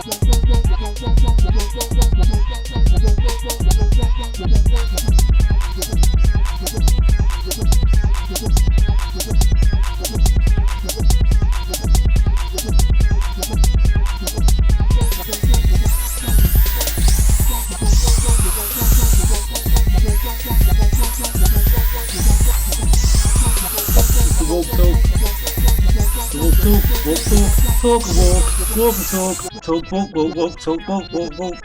Walk,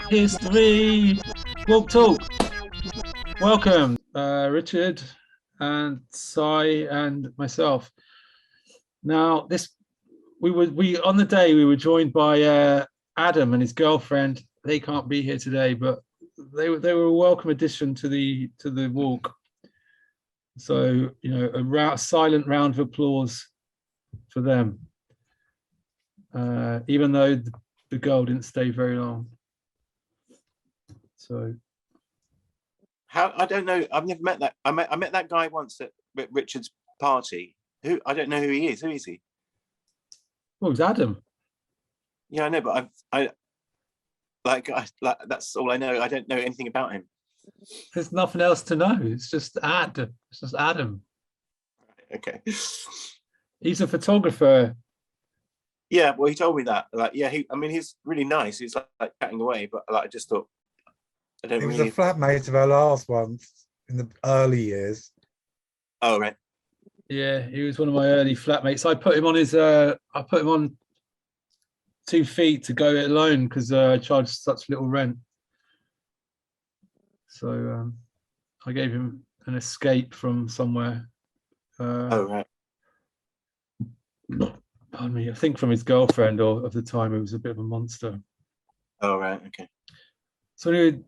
history, walk, talk. Welcome, Richard and Sai and myself. Now, we on the day we were joined by Adam and his girlfriend. They can't be here today, but they were a welcome addition to the walk. So, you know, a silent round of applause for them. Even though the girl didn't stay very long. So, I don't know. I've never met that. I met that guy once at Richard's party. I don't know who he is. Who is he? Well, it's Adam. Yeah, I know, but I that's all I know. I don't know anything about him. There's nothing else to know. It's just Adam. It's just Adam. Okay. He's a photographer. Yeah, well, he told me that. Like, yeah, he's really nice. He's like chatting away, but like, I just thought, I don't. He was really... a flatmate of our last one in the early years. Oh right. Yeah, he was one of my early flatmates. I put him on 2 feet to go it alone because I charged such little rent. So I gave him an escape from somewhere. Oh right. Pardon me, I think from his girlfriend or of the time, who was a bit of a monster. Oh right, okay. So anyway,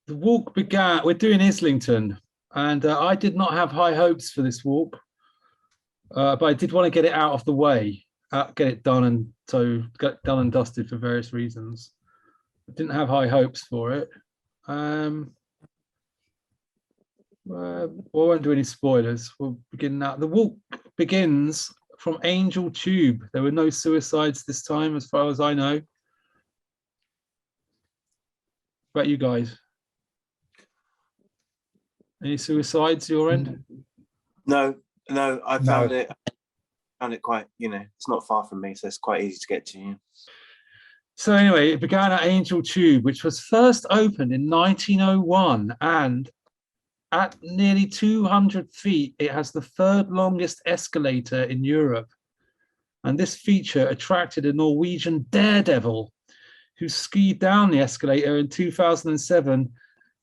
the walk began. We're doing Islington, and I did not have high hopes for this walk, but I did want to get it out of the way, get it done and dusted for various reasons. I didn't have high hopes for it. Well, I won't do any spoilers. We'll begin now. The walk begins from Angel Tube. There were no suicides this time, as far as I know. What about you guys? Any suicides your end? No, I found it quite, it's not far from me, so it's quite easy to get to. Yeah. So anyway, it began at Angel Tube, which was first opened in 1901, and at nearly 200 feet, it has the third longest escalator in Europe. And this feature attracted a Norwegian daredevil who skied down the escalator in 2007,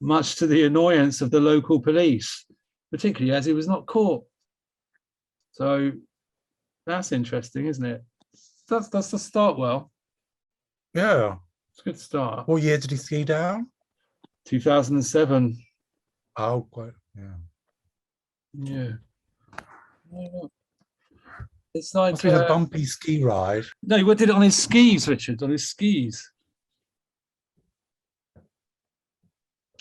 much to the annoyance of the local police, particularly as he was not caught. So that's interesting, isn't it? That's the start well. Yeah. It's a good start. What year did he ski down? 2007. Oh, quite, yeah. Yeah. It's like Must be a bumpy ski ride. No, he did it on his skis, Richard, on his skis.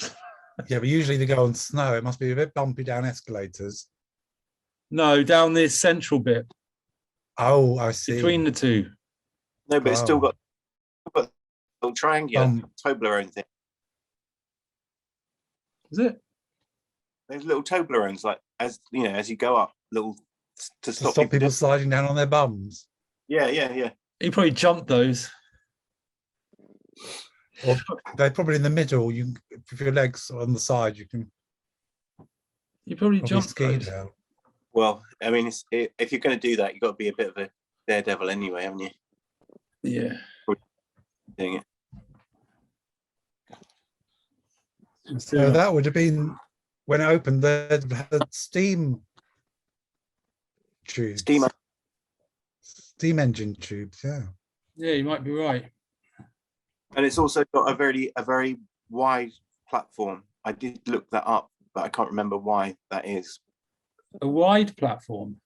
Yeah, but usually they go on snow. It must be a bit bumpy down escalators. No, down the central bit. Oh, I see. Between the two. No, but it's still got a little triangular Toblerone thing. Is it? There's little Toblerones, like as you go up, little to stop people sliding down on their bums. Yeah. He probably jumped those. Or they're probably in the middle. You, with your legs on the side, you can. You probably jumped those. Down. Well, I mean, if you're going to do that, you've got to be a bit of a daredevil anyway, haven't you? Yeah. Doing it. So that would have been when it opened. They had the steam tubes, steam engine tubes. Yeah. Yeah, you might be right. And it's also got a very wide platform. I did look that up, but I can't remember why that is. A wide platform?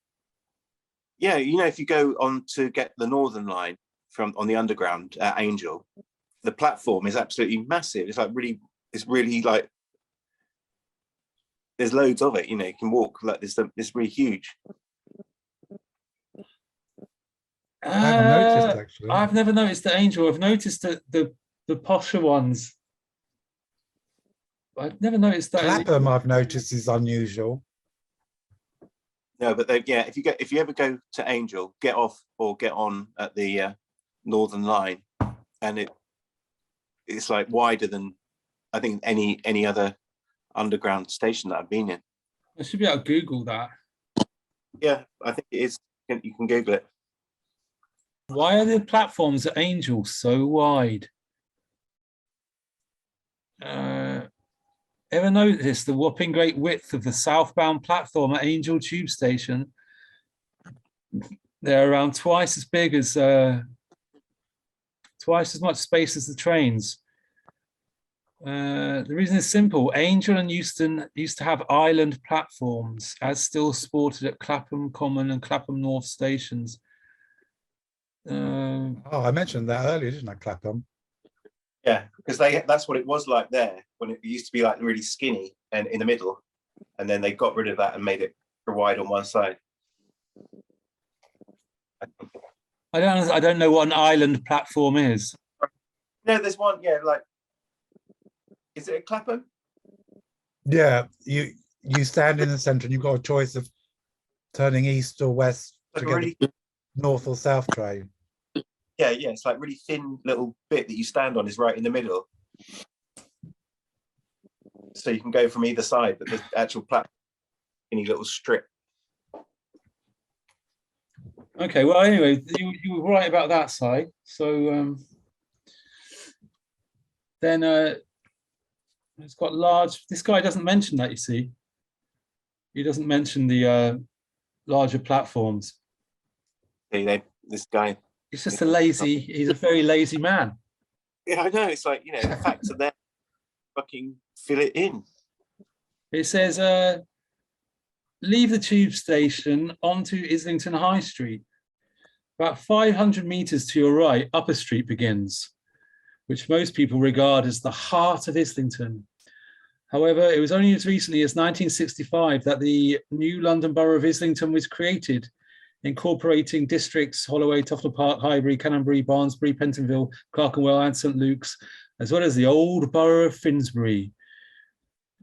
Yeah, if you go on to get the Northern Line on the Underground at Angel, the platform is absolutely massive. It's really like, there's loads of it, you can walk like this. It's really huge. I haven't noticed actually. I've never noticed the Angel. I've noticed the posher ones. I've never noticed that. Clapham, I've noticed, is unusual. No, but yeah, if you ever go to Angel, get off or get on at the Northern Line, and it's like wider than I think any other underground station that I've been in. I should be able to Google that. Yeah, I think it is. You can Google it. Why are the platforms at Angel so wide? Ever noticed the whopping great width of the southbound platform at Angel Tube Station? They're around twice as big as, twice as much space as the trains. The reason is simple. Angel and Euston used to have island platforms, as still sported at Clapham Common and Clapham North stations. Oh, I mentioned that earlier, didn't I, Clapham? Yeah, because that's what it was like there when it used to be like really skinny and in the middle, and then they got rid of that and made it wide on one side. I don't know what an island platform is. No, there's one. Yeah, like, is it a Clapham? Yeah, you stand in the centre and you've got a choice of turning east or west to get the north or south train. Yeah, it's like really thin little bit that you stand on is right in the middle. So you can go from either side, but the actual platform, any little strip. Okay, well, anyway, you were right about that side. So then it's got large, this guy doesn't mention that, you see. He doesn't mention the larger platforms. This guy. He's just he's a very lazy man. Yeah, I know. It's like, the facts are there. Fucking fill it in. It says, leave the tube station onto Islington High Street. About 500 meters to your right, Upper Street begins, which most people regard as the heart of Islington. However, it was only as recently as 1965 that the new London Borough of Islington was created, incorporating districts Holloway, Tufnell Park, Highbury, Canonbury, Barnsley, Pentonville, Clerkenwell and St Luke's, as well as the old borough of Finsbury.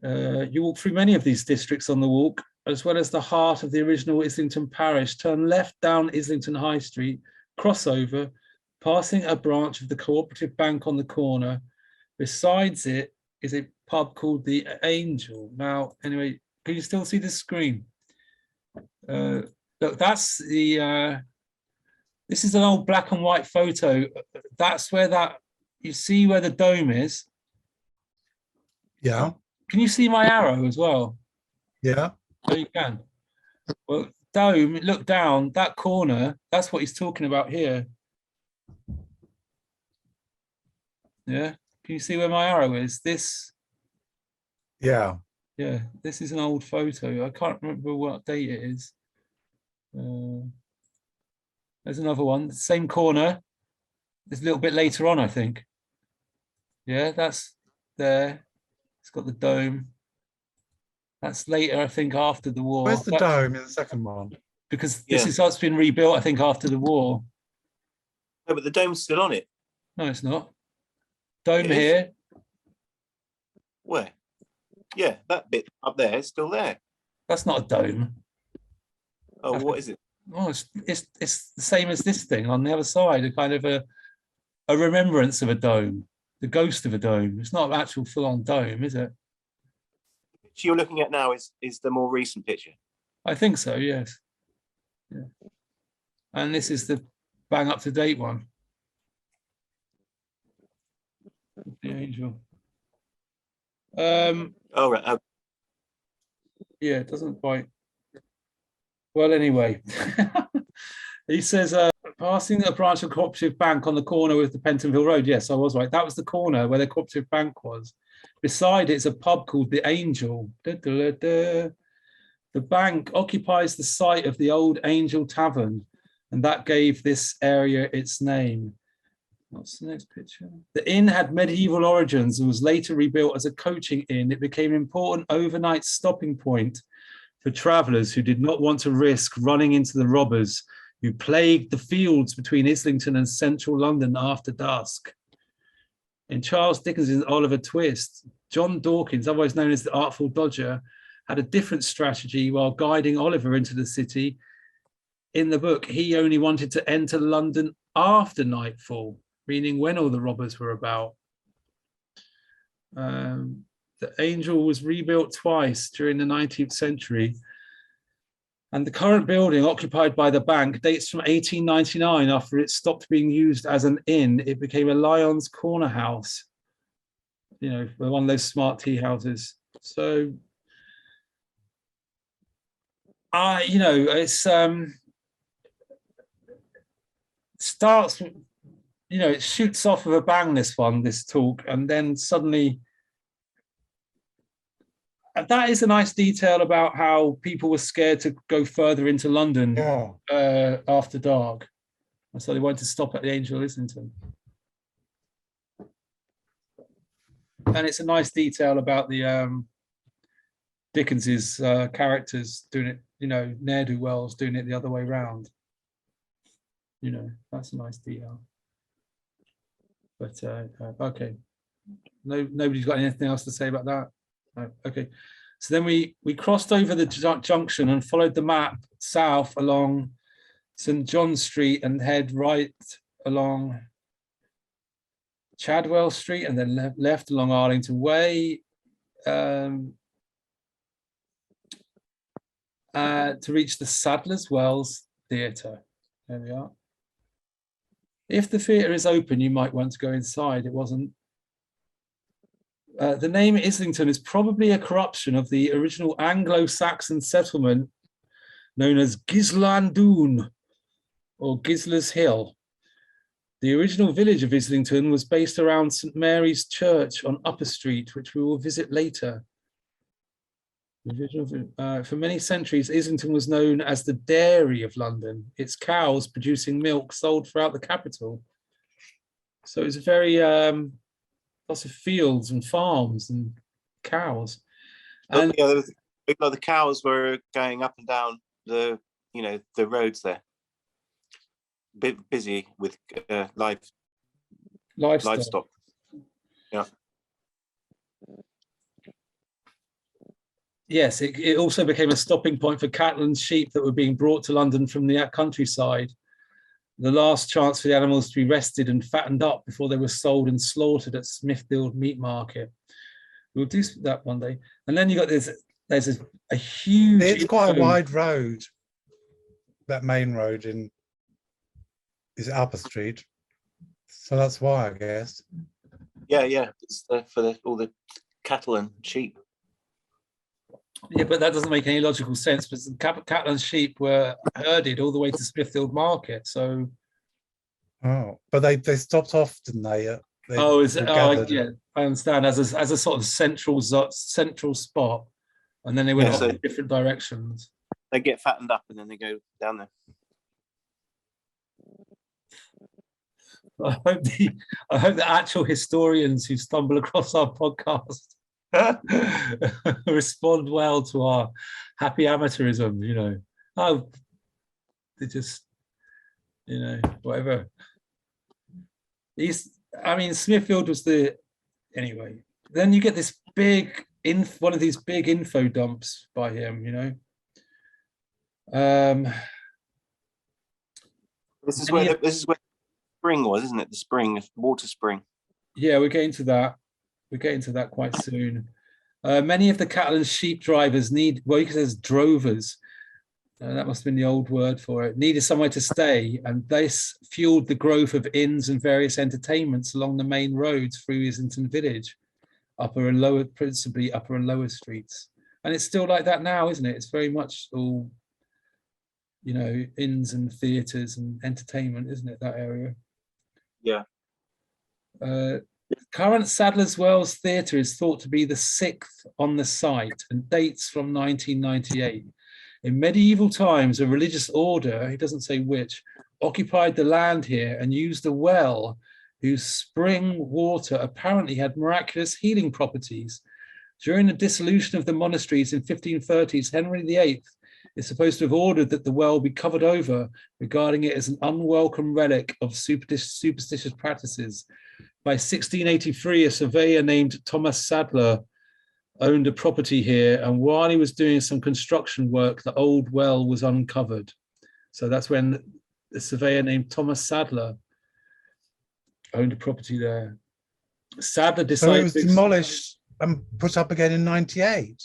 You walk through many of these districts on the walk, as well as the heart of the original Islington parish. Turn left down Islington High Street, cross over, passing a branch of the Cooperative Bank on the corner. Besides it is a pub called the Angel. Now, anyway, can you still see the screen? Look, that's the, this is an old black and white photo. That's where you see where the dome is? Yeah. Can you see my arrow as well? Yeah. Oh, you can. Well, dome, look down, that corner, that's what he's talking about here. Yeah, can you see where my arrow is? This. Yeah. Yeah, this is an old photo. I can't remember what date it is. There's another one, same corner. It's a little bit later on, I think. Yeah, that's there. It's got the dome. That's later, I think, after the war. Where's the dome in the second one? Because this is what's been rebuilt, I think, after the war. No, but the dome's still on it. No, it's not. Dome here. Where? Yeah, that bit up there is still there. That's not a dome. Oh, what is it? Oh, it's the same as this thing on the other side, a kind of a remembrance of a dome, the ghost of a dome. It's not an actual full-on dome, is it? The picture you're looking at now is the more recent picture. I think so, yes. Yeah. And this is the bang up-to-date one. The Angel. Oh, right. Yeah, it doesn't quite. Well, anyway, he says, passing a branch of Cooperative Bank on the corner with the Pentonville Road. Yes, I was right. That was the corner where the Cooperative Bank was. Beside it's a pub called the Angel. The bank occupies the site of the old Angel Tavern, and that gave this area its name. What's the next picture? The inn had medieval origins and was later rebuilt as a coaching inn. It became an important overnight stopping point for travellers who did not want to risk running into the robbers who plagued the fields between Islington and central London after dusk. In Charles Dickens's Oliver Twist, John Dawkins, otherwise known as the Artful Dodger, had a different strategy while guiding Oliver into the city. In the book, he only wanted to enter London after nightfall, meaning when all the robbers were about. The Angel was rebuilt twice during the 19th century, and the current building occupied by the bank dates from 1899. After it stopped being used as an inn, it became a Lyons corner house, you know, one of those smart tea houses. So, you know, it's starts, you know, it shoots off with a bang, this talk, and then suddenly, that is a nice detail about how people were scared to go further into London after dark. And so they wanted to stop at the Angel of Islington. And it's a nice detail about the Dickens's characters doing it, you know, ne'er-do-wells doing it the other way round. You know, that's a nice detail. But okay, nobody's got anything else to say about that. Okay, so then we crossed over the junction and followed the map south along St. John Street and head right along Chadwell Street and then left along Arlington Way to reach the Sadler's Wells Theatre. There we are. If the theatre is open, you might want to go inside. It wasn't. The name Islington is probably a corruption of the original Anglo-Saxon settlement known as Gislandoon or Gisler's Hill. The original village of Islington was based around St. Mary's Church on Upper Street, which we will visit later. For many centuries, Islington was known as the dairy of London, its cows producing milk sold throughout the capital. So it's a very lots of fields and farms and cows. And yeah, the cows were going up and down the, you know, the roads there. Bit busy with livestock. Yeah. Yes, it also became a stopping point for cattle and sheep that were being brought to London from the countryside. The last chance for the animals to be rested and fattened up before they were sold and slaughtered at Smithfield Meat Market. We'll do that one day. And then you got this, there's a huge... It's quite a wide road, that main road is Upper Street. So that's why, I guess. Yeah, it's for all the cattle and sheep. Yeah, but that doesn't make any logical sense because the cattle and sheep were herded all the way to Smithfield Market. So, but they stopped off, didn't they? Yeah, I understand. As a sort of central spot, and then they went off in different directions. They get fattened up and then they go down there. I hope the actual historians who stumble across our podcast respond well to our happy amateurism, you know. They just, you know, whatever. Smithfield was anyway. Then you get this one of these big info dumps by him, you know. This is where spring was, isn't it? The water spring. Yeah, we're getting to that. We're getting to that quite soon. Many of the cattle and sheep drivers he says drovers. That must have been the old word for it. Needed somewhere to stay, and this fueled the growth of inns and various entertainments along the main roads through Islington Village, principally upper and lower streets. And it's still like that now, isn't it? It's very much all, you know, inns and theatres and entertainment, isn't it, that area? Yeah. Current Sadler's Wells Theatre is thought to be the 6th on the site and dates from 1998. In medieval times, a religious order, he doesn't say which, occupied the land here and used a well whose spring water apparently had miraculous healing properties. During the dissolution of the monasteries in 1530s, Henry VIII is supposed to have ordered that the well be covered over, regarding it as an unwelcome relic of superstitious practices. By 1683, a surveyor named Thomas Sadler owned a property here, and while he was doing some construction work, the old well was uncovered. So that's when the surveyor named Thomas Sadler owned a property there. Sadler So decided it was to demolished and put up again in 98.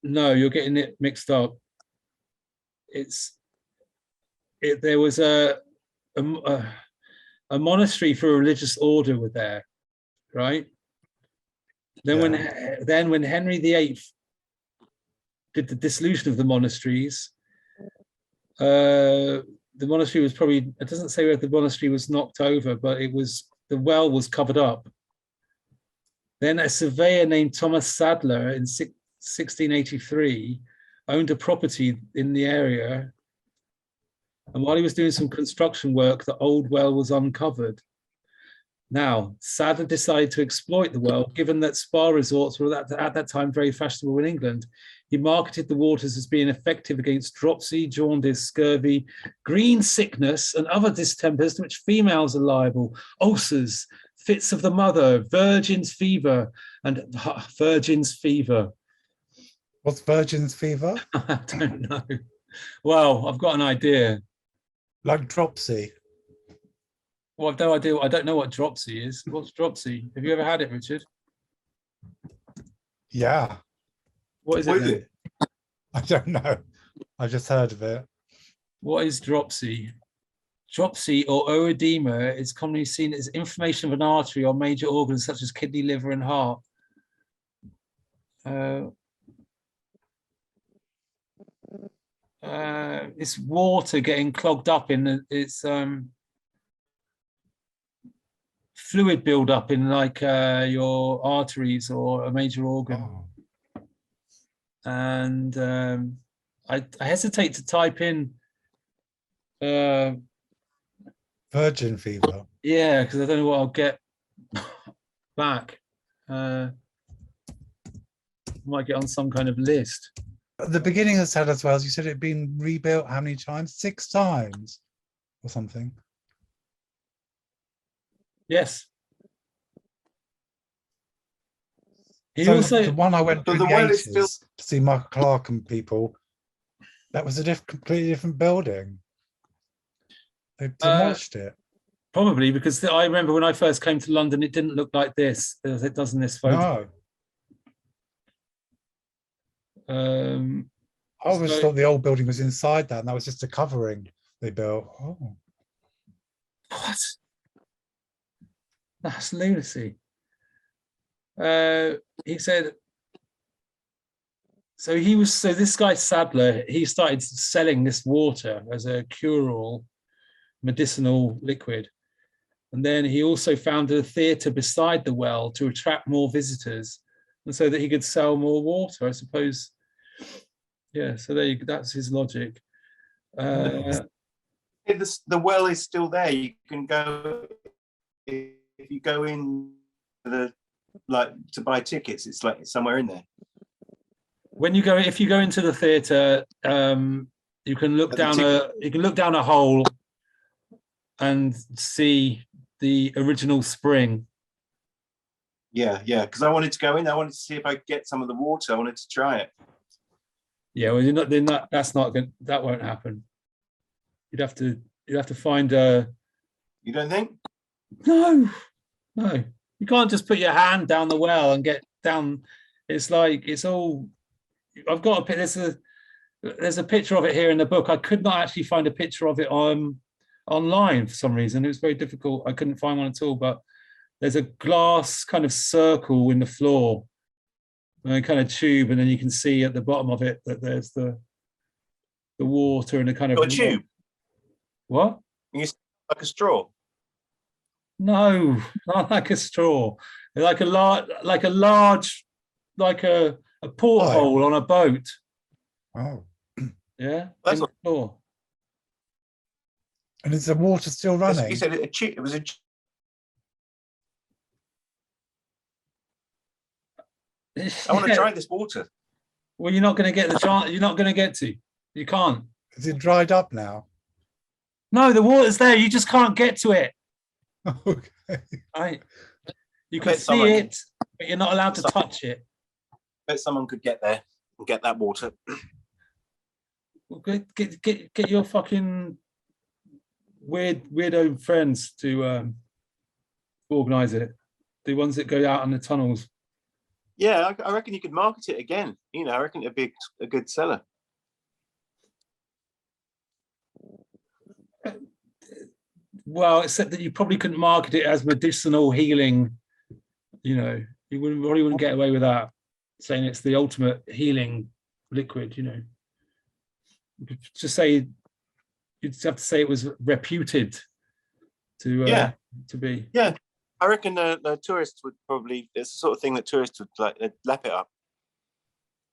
No, you're getting it mixed up. There was a monastery for a religious order were there, right? Then when Henry VIII did the dissolution of the monasteries, the monastery was probably, it doesn't say whether the monastery was knocked over, but the well was covered up. Then a surveyor named Thomas Sadler in 1683 owned a property in the area, and while he was doing some construction work, the old well was uncovered. Now, Sadler decided to exploit the well, given that spa resorts were at that time very fashionable in England. He marketed the waters as being effective against dropsy, jaundice, scurvy, green sickness, and other distempers to which females are liable, ulcers, fits of the mother, virgin's fever, and virgin's fever. What's virgin's fever? I don't know. Well, I've got an idea. Like dropsy. Well, I've no idea. I don't know what dropsy is. What's dropsy? Have you ever had it, Richard? Yeah. What is it? I don't know. I just heard of it. What is dropsy? Dropsy or oedema is commonly seen as inflammation of an artery or major organs such as kidney, liver, and heart. It's water getting clogged up in its fluid build up in like your arteries or a major organ. Oh. And I hesitate to type in Virgin fever. yeah, because I don't know what I'll get back. Might get on some kind of list. At the beginning of Sadler's Wells, you said it had been rebuilt how many times? 6 times or something. Yes. He So also the one I went to in the well is 80s to see Michael Clark and people, that was a completely different building. They demolished it. probably because I remember when I first came to London, it didn't look like this as it does in this photo. No. I always thought the old building was inside that, and that was just a covering they built. Oh. What? That's lunacy. He said, so this guy Sadler, he started selling this water as a cure-all medicinal liquid. And then he also founded a theatre beside the well to attract more visitors, and so that he could sell more water, I suppose. Yeah, so that's his logic. The well is still there. You can go, if you go in to buy tickets, it's like somewhere in there. If you go into the theatre, you can look down a hole and see the original spring. Yeah, because I wanted to go in. I wanted to see if I could get some of the water. I wanted to try it. Yeah, well, that's not good. That won't happen. You'd have to find a. You don't think? No. You can't just put your hand down the well and get down. It's like it's all. I've got there's a picture of it here in the book. I could not actually find a picture of it online for some reason. It was very difficult. I couldn't find one at all. But there's a glass kind of circle in the floor, and a kind of tube, and then you can see at the bottom of it that there's the water and a kind of a tube. What? Like a straw? No, not like a straw. Like a large, like a porthole on a boat. Oh. Yeah. That's in the floor. And is the water still running? You said it was a. I want to try this water. Well, you're not going to get the chance. You're not going to get to. You can't. Is it dried up now? No, the water's there. You just can't get to it. Okay. Right? You I can bet see someone- it, but you're not allowed to Some- touch it. Bet someone could get there and get that water. Well, get your fucking weirdo friends to organize it. The ones that go out on the tunnels. Yeah, I reckon you could market it again. You know, I reckon it'd be a good seller. Well, except that you probably couldn't market it as medicinal healing. You know, you probably wouldn't get away with that, saying it's the ultimate healing liquid. You know, just say you'd have to say it was reputed to be. Yeah, I reckon the tourists would probably. It's the sort of thing that tourists would like. They'd lap it up.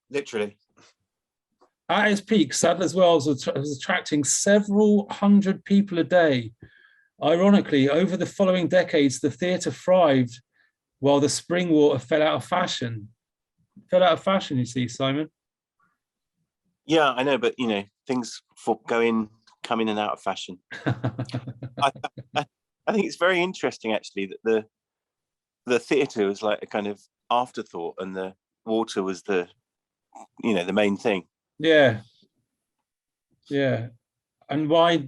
Literally. At its peak, Sadler's Wells was attracting several hundred people a day. Ironically, over the following decades, the theatre thrived while the spring water fell out of fashion. Fell out of fashion, you see, Simon. Yeah, I know, but you know, things come in and out of fashion. I think it's very interesting, actually, that the theatre was like a kind of afterthought, and the water was the main thing. Yeah. And why?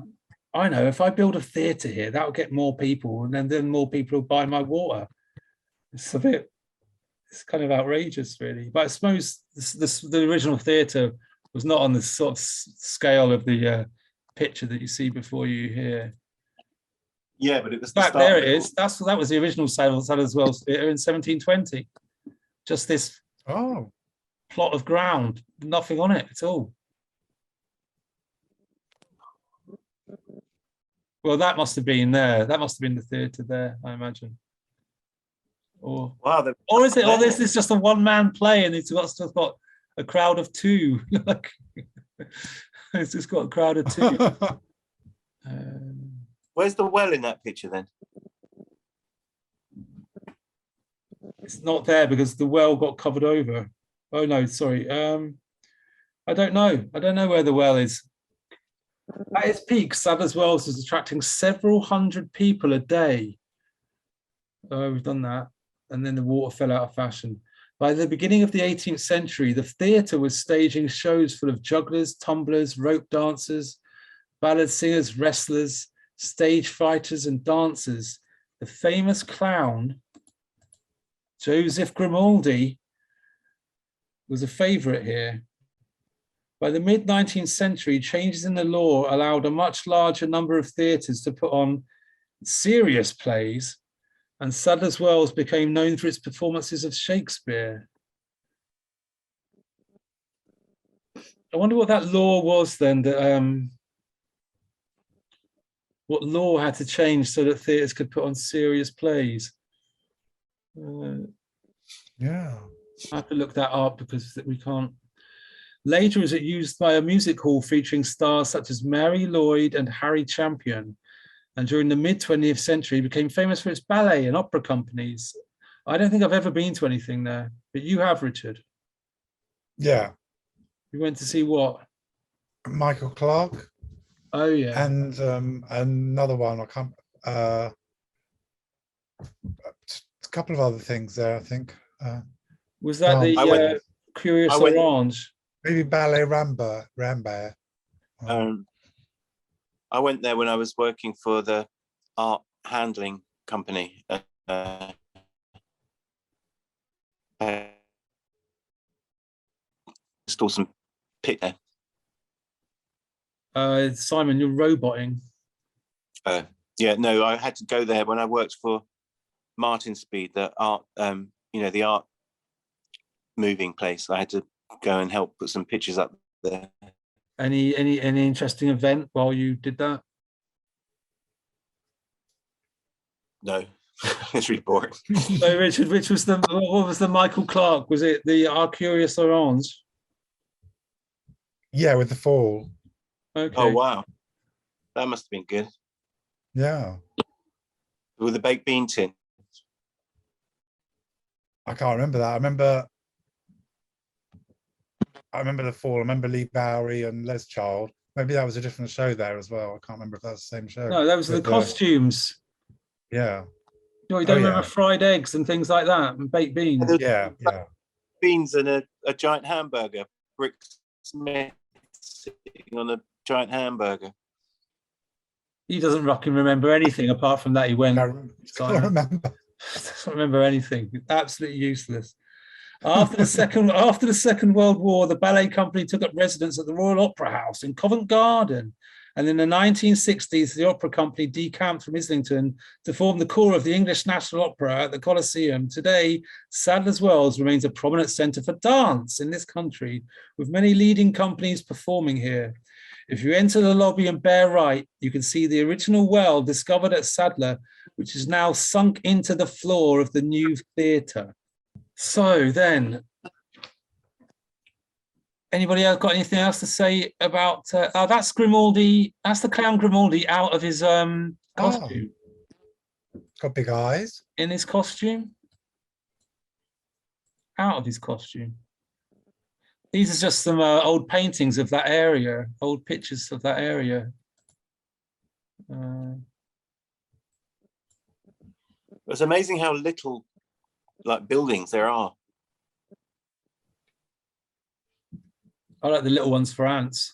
I know if I build a theatre here, that'll get more people, and then more people will buy my water. It's kind of outrageous, really. But I suppose the original theatre was not on the sort of scale of the picture that you see before you here. Yeah, but it was Back there. It is. That was the original Sadler's Wells Theatre in 1720. Just this plot of ground, nothing on it at all. Well, that must have been there. That must have been the theatre there, I imagine. Or is it? Or this is just a one-man play, and it's got a crowd of two. Like it's just got a crowd of two. Where's the well in that picture then? It's not there because the well got covered over. Oh no, sorry. I don't know. I don't know where the well is. At its peak, Sadler's Wells was attracting several hundred people a day. Oh, we've done that. And then the water fell out of fashion. By the beginning of the 18th century, the theatre was staging shows full of jugglers, tumblers, rope dancers, ballad singers, wrestlers, stage fighters, and dancers. The famous clown, Joseph Grimaldi, was a favourite here. By the mid-19th century, changes in the law allowed a much larger number of theatres to put on serious plays, and Sadler's Wells became known for its performances of Shakespeare. I wonder what that law was then, that what law had to change so that theatres could put on serious plays. Yeah. I have to look that up because we can't. Later, was it used by a music hall featuring stars such as Mary Lloyd and Harry Champion, and during the mid-20th century became famous for its ballet and opera companies. I don't think I've ever been to anything there, but you have, Richard. Yeah. You went to see what? Michael Clark. Oh yeah. And another one. I can't. A couple of other things there, I think. Was that the Curious Orange? Maybe Ballet Rambert. I went there when I was working for the art handling company. Install some pick there. Simon, you're roboting. Yeah, no, I had to go there when I worked for Martin Speed, the art, the art moving place. I had to go and help put some pictures up there. Any interesting event while you did that? No, it's really boring. So Richard, what was the Michael Clark? Was it the Our Curious Orange? Yeah, with the fall. Okay. Oh wow, that must have been good. Yeah. With the baked bean tin. I can't remember that. I I remember the Fall. I remember Lee Bowery and Les Child. Maybe that was a different show there as well. I can't remember if that's the same show. No, those are the With costumes. Yeah. You don't remember yeah. fried eggs and things like that, and baked beans. Yeah. Beans and a giant hamburger. Rick Smith sitting on a giant hamburger. He doesn't fucking remember anything apart from that he went. I can't remember. Doesn't remember anything. Absolutely useless. After the Second World War, the ballet company took up residence at the Royal Opera House in Covent Garden. And in the 1960s, the opera company decamped from Islington to form the core of the English National Opera at the Coliseum. Today, Sadler's Wells remains a prominent centre for dance in this country, with many leading companies performing here. If you enter the lobby and bear right, you can see the original well discovered at Sadler, which is now sunk into the floor of the new theatre. So then, anybody else got anything else to say about? That's Grimaldi. That's the clown Grimaldi out of his costume. Got big eyes. In his costume. Out of his costume. These are just some old paintings of that area, old pictures of that area. It's amazing how little like buildings there are. I like the little ones for ants.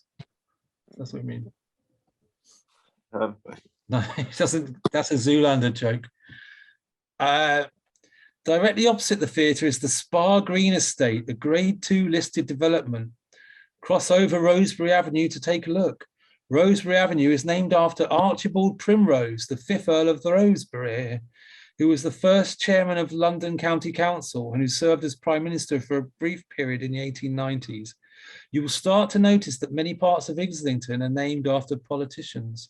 That's what I mean. No, it doesn't. That's a Zoolander joke. Directly opposite the theatre is the Spa Green Estate, a Grade 2 listed development. Cross over Rosebery Avenue to take a look. Rosebery Avenue is named after Archibald Primrose, the 5th Earl of the Rosebery, who was the first chairman of London County Council and who served as Prime Minister for a brief period in the 1890s. You will start to notice that many parts of Islington are named after politicians.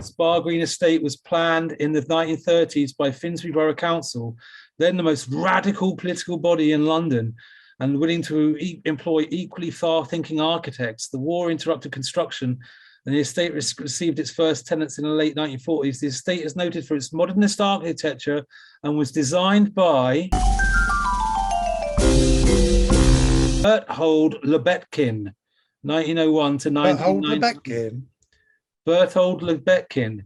Spa Green Estate was planned in the 1930s by Finsbury Borough Council, then the most radical political body in London, and willing to employ equally far-thinking architects. The war interrupted construction, and the estate received its first tenants in the late 1940s. The estate is noted for its modernist architecture and was designed by Berthold Lebetkin, 1901 to 1990. Berthold Lebetkin.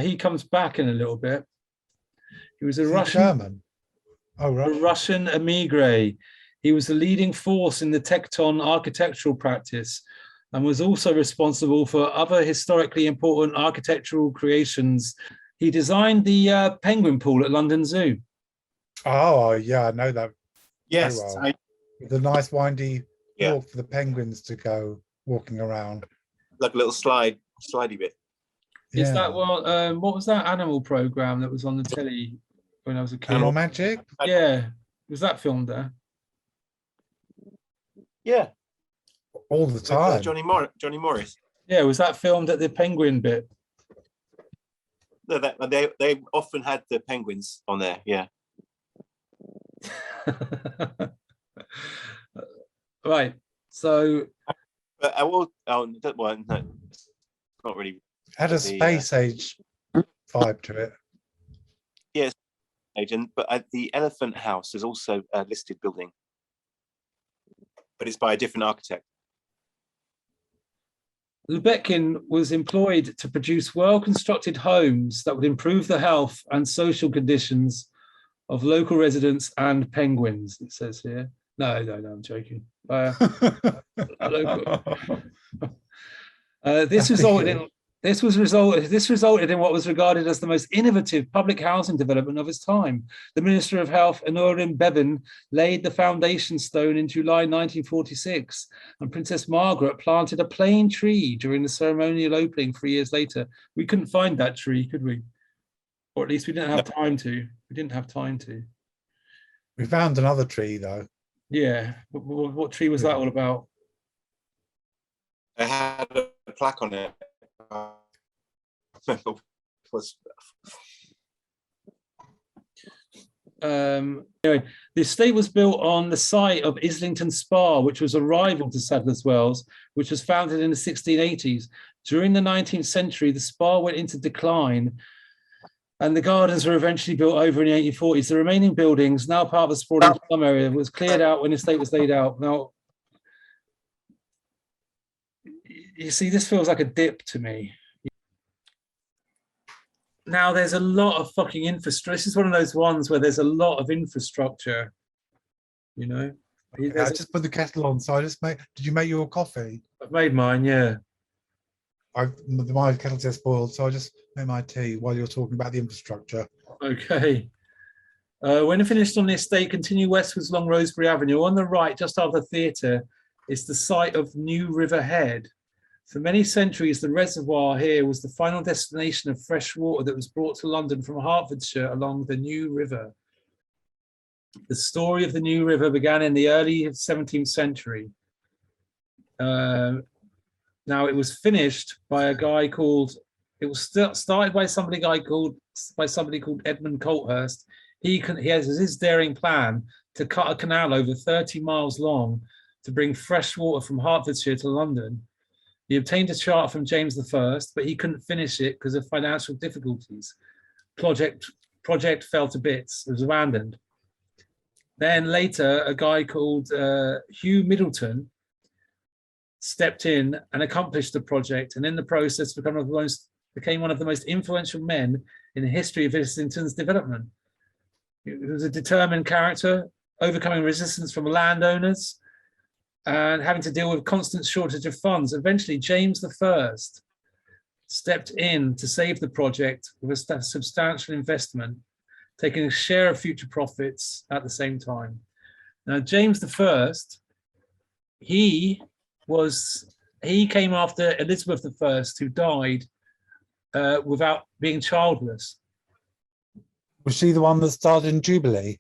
He comes back in a little bit. He was a Russian German. Oh, right. A Russian emigre. He was the leading force in the Tecton architectural practice and was also responsible for other historically important architectural creations. He designed the penguin pool at London Zoo. Oh, yeah, I know that. Yes. Well. The nice windy walk for the penguins to go walking around. Like a little slidey bit. Is that what was that animal program that was on the telly when I was a kid? Animal Magic? Yeah. Was that filmed there? Yeah. All the time. With, Johnny Morris. Yeah, was that filmed at the penguin bit? No, they often had the penguins on there, yeah. Right. So but I will no, it's not really had a space age vibe to it. Yes, agent, but the Elephant House is also a listed building, but it's by a different architect. Lebetkin was employed to produce well-constructed homes that would improve the health and social conditions of local residents and penguins, it says here. No, I'm joking. This resulted in what was regarded as the most innovative public housing development of its time. The Minister of Health, Honorin Bevan, laid the foundation stone in July 1946, and Princess Margaret planted a plane tree during the ceremonial opening 3 years later. We couldn't find that tree, could we? Or at least we didn't have time to. We didn't have time to. We found another tree, though. Yeah. What tree was that all about? It had a plaque on it. Anyway, the estate was built on the site of Islington Spa, which was a rival to Sadler's Wells, which was founded in the 1680s. During the 19th century, the spa went into decline, and the gardens were eventually built over in the 1840s. The remaining buildings, now part of the sprawling plum area, was cleared out when the estate was laid out. Now, you see, this feels like a dip to me. Now there's a lot of fucking infrastructure. This is one of those ones where there's a lot of infrastructure, you know. Okay, I just put the kettle on, so I just made. Did you make your coffee? I've made mine, yeah. My kettle just boiled, so I just made my tea while you're talking about the infrastructure. Okay. When finished on the estate, continue westwards along Rosebery Avenue. On the right, just after the theatre, is the site of New River Head. For many centuries, the reservoir here was the final destination of fresh water that was brought to London from Hertfordshire along the New River. The story of the New River began in the early 17th century. Now it was finished by a guy called. It was started by somebody called Edmund Colthurst. He has his daring plan to cut a canal over 30 miles long to bring fresh water from Hertfordshire to London. He obtained a chart from James I, but he couldn't finish it because of financial difficulties. Project fell to bits. It was abandoned. Then later, a guy called Hugh Middleton stepped in and accomplished the project, and in the process became one of the most influential men in the history of Islington's development. He was a determined character, overcoming resistance from landowners and having to deal with constant shortage of funds. Eventually, James I stepped in to save the project with a substantial investment, taking a share of future profits at the same time. Now, James I, he came after Elizabeth I, who died without being childless. Was she the one that started in Jubilee?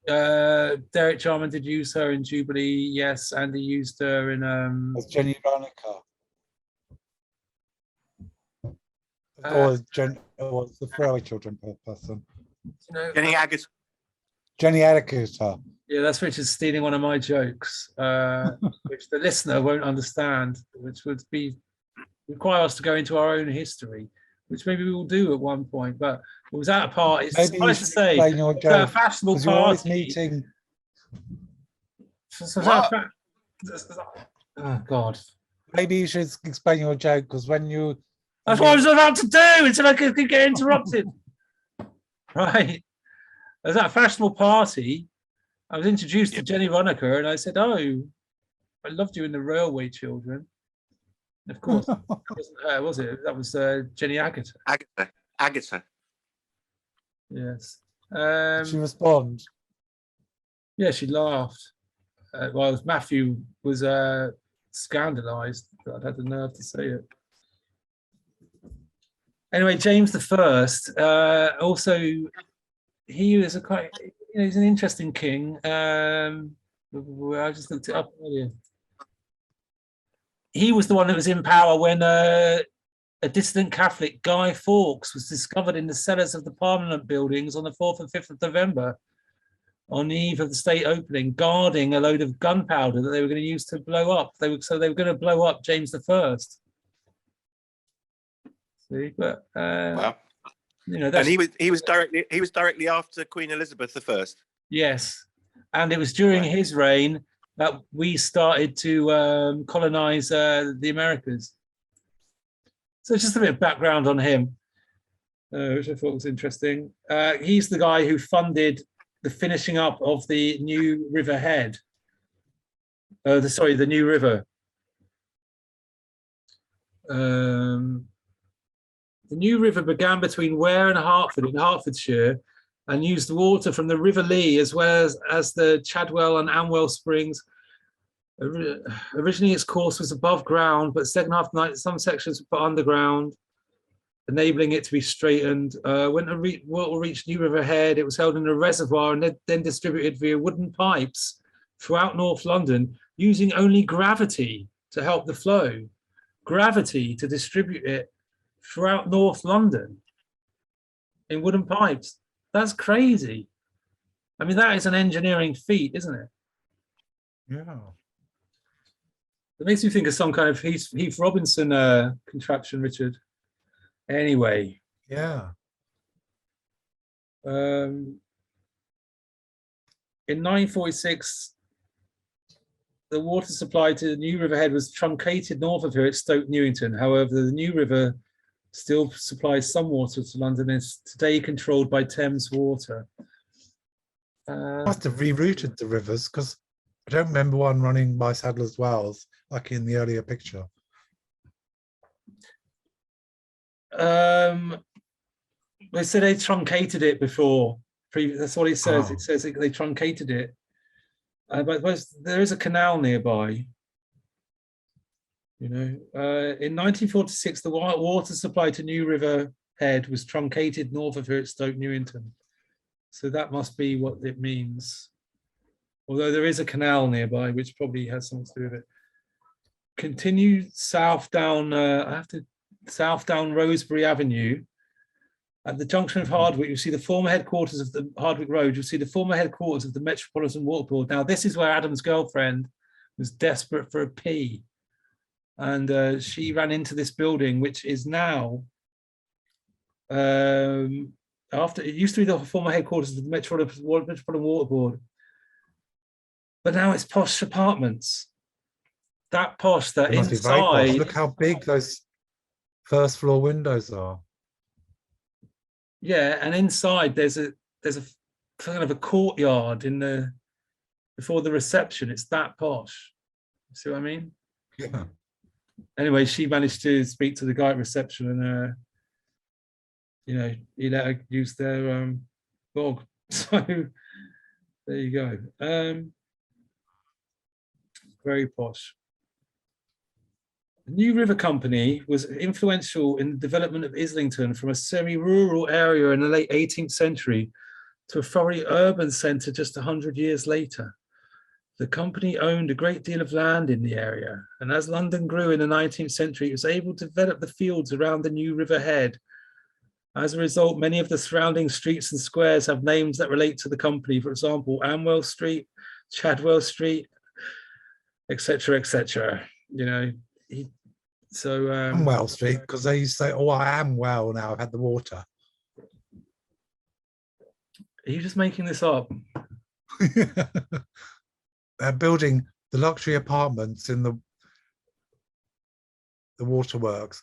Derek Jarman did use her in Jubilee, yes, and he used her in Was Jenny Ronica? Or was the Fairway Children person? Jenny Agate. Jenny Agutter. Yeah, that's Richard stealing one of my jokes, which the listener won't understand, which would require us to go into our own history, which maybe we will do at one point. But it was at a party. It's nice to say, it's at a fashionable party. You're always meeting. Oh God. Maybe you should explain your joke, because when you. That's what I was about to do until I could get interrupted. Right. I was at a fashionable party. I was introduced to Jenny Ronica, and I said, "Oh, I loved you in the Railway Children." And of course, that wasn't her, was it? That was Jenny Agutter. Agutter. Yes. She responded. Yeah, she laughed. While Matthew was scandalised that I'd had the nerve to say it. Anyway, James I also, he was he's an interesting king. I just looked it up earlier. He was the one that was in power when a dissident Catholic, Guy Fawkes, was discovered in the cellars of the Parliament buildings on the 4th and 5th of November, on the eve of the state opening, guarding a load of gunpowder that they were going to use to blow up. They were going to blow up James I. See, but Wow. And he was directly after Queen Elizabeth I. Yes, and it was during his reign that we started to colonize the Americas. So just a bit of background on him, which I thought was interesting. He's the guy who funded the finishing up of the New River Head. The New River. The New River began between Ware and Hertford in Hertfordshire, and used the water from the River Lee as well as the Chadwell and Amwell Springs. Originally, its course was above ground, but second half of the night, some sections were put underground, enabling it to be straightened. When the water reached New River Head, it was held in a reservoir and then distributed via wooden pipes throughout North London, using only gravity to help the flow. Gravity to distribute it throughout North London in wooden pipes. That's crazy. I mean, that is an engineering feat, isn't it? Yeah. It makes me think of some kind of Heath Robinson contraption, Richard. Anyway. Yeah. In 946, the water supply to the New River Head was truncated north of here at Stoke Newington. However, the New River still supplies some water to London and is today controlled by Thames Water. Must have rerouted the rivers, because I don't remember one running by Sadler's Wells like in the earlier picture. They said they truncated it before. That's what it says. Oh. It says they truncated it. But there is a canal nearby. You know, in 1946, the water supply to New River Head was truncated north of here at Stoke Newington. So that must be what it means. Although there is a canal nearby, which probably has something to do with it. Continue south down, south down Rosebery Avenue. At the junction of Hardwick, you'll see the former headquarters of the Hardwick Road. You'll see the former headquarters of the Metropolitan Water Board. Now, this is where Adam's girlfriend was desperate for a pee. And she ran into this building, which is now, after it used to be the former headquarters of the Metropolitan Water Board. But now it's posh apartments. That posh, that It must be very posh. inside. Look how big those first floor windows are. Yeah, and inside there's a kind of a courtyard in the before the reception. It's that posh. See what I mean? Yeah. Anyway, she managed to speak to the guy at reception, and you know, he let her use their bog. So there you go. Very posh. The New River Company was influential in the development of Islington from a semi-rural area in the late 18th century to a thoroughly urban centre just 100 years later. The company owned a great deal of land in the area, and as London grew in the 19th century, it was able to develop the fields around the New River Head. As a result, many of the surrounding streets and squares have names that relate to the company. For example, Amwell Street, Chadwell Street, etc., etc. You know, Amwell Street, because they used to say, "Oh, I am well now. I've had the water." Are you just making this up? They're building the luxury apartments in the waterworks.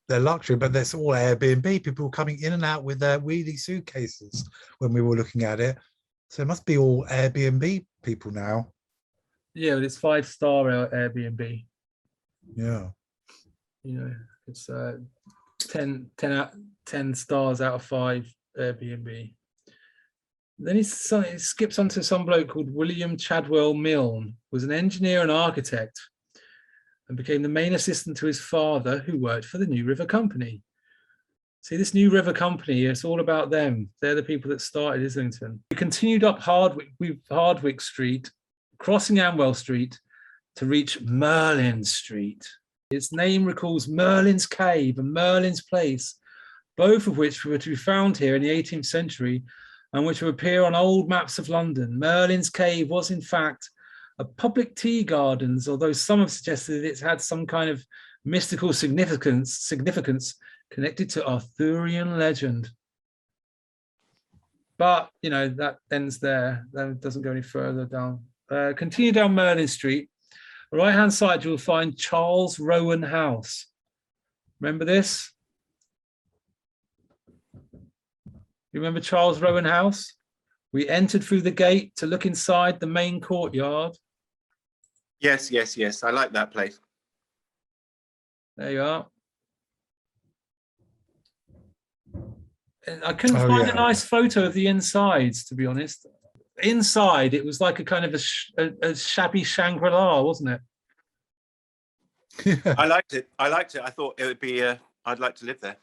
They're luxury, but that's all Airbnb. People coming in and out with their wheelie suitcases when we were looking at it. So it must be all Airbnb people now. Yeah, but it's 5-star Airbnb. Yeah. You know, it's 10 stars out of 5 Airbnb. Then he skips onto some bloke called William Chadwell Milne, was an engineer and architect, and became the main assistant to his father, who worked for the New River Company. See, this New River Company, it's all about them. They're the people that started Islington. We continued up Hardwick Street, crossing Amwell Street to reach Merlin Street. Its name recalls Merlin's Cave and Merlin's Place, both of which were to be found here in the 18th century and which will appear on old maps of London. Merlin's Cave was, in fact, a public tea gardens, although some have suggested it had some kind of mystical significance connected to Arthurian legend. But, you know, that ends there. That doesn't go any further down. Continue down Merlin Street. Right-hand side, you'll find Charles Rowan House. Remember this? You remember Charles Rowan House? We entered through the gate to look inside the main courtyard. Yes, yes, yes. I like that place. There you are. And I couldn't find a nice photo of the insides, to be honest. Inside, it was like a kind of a shabby Shangri-La, wasn't it? Yeah. I liked it. I liked it. I thought it would be, I'd like to live there.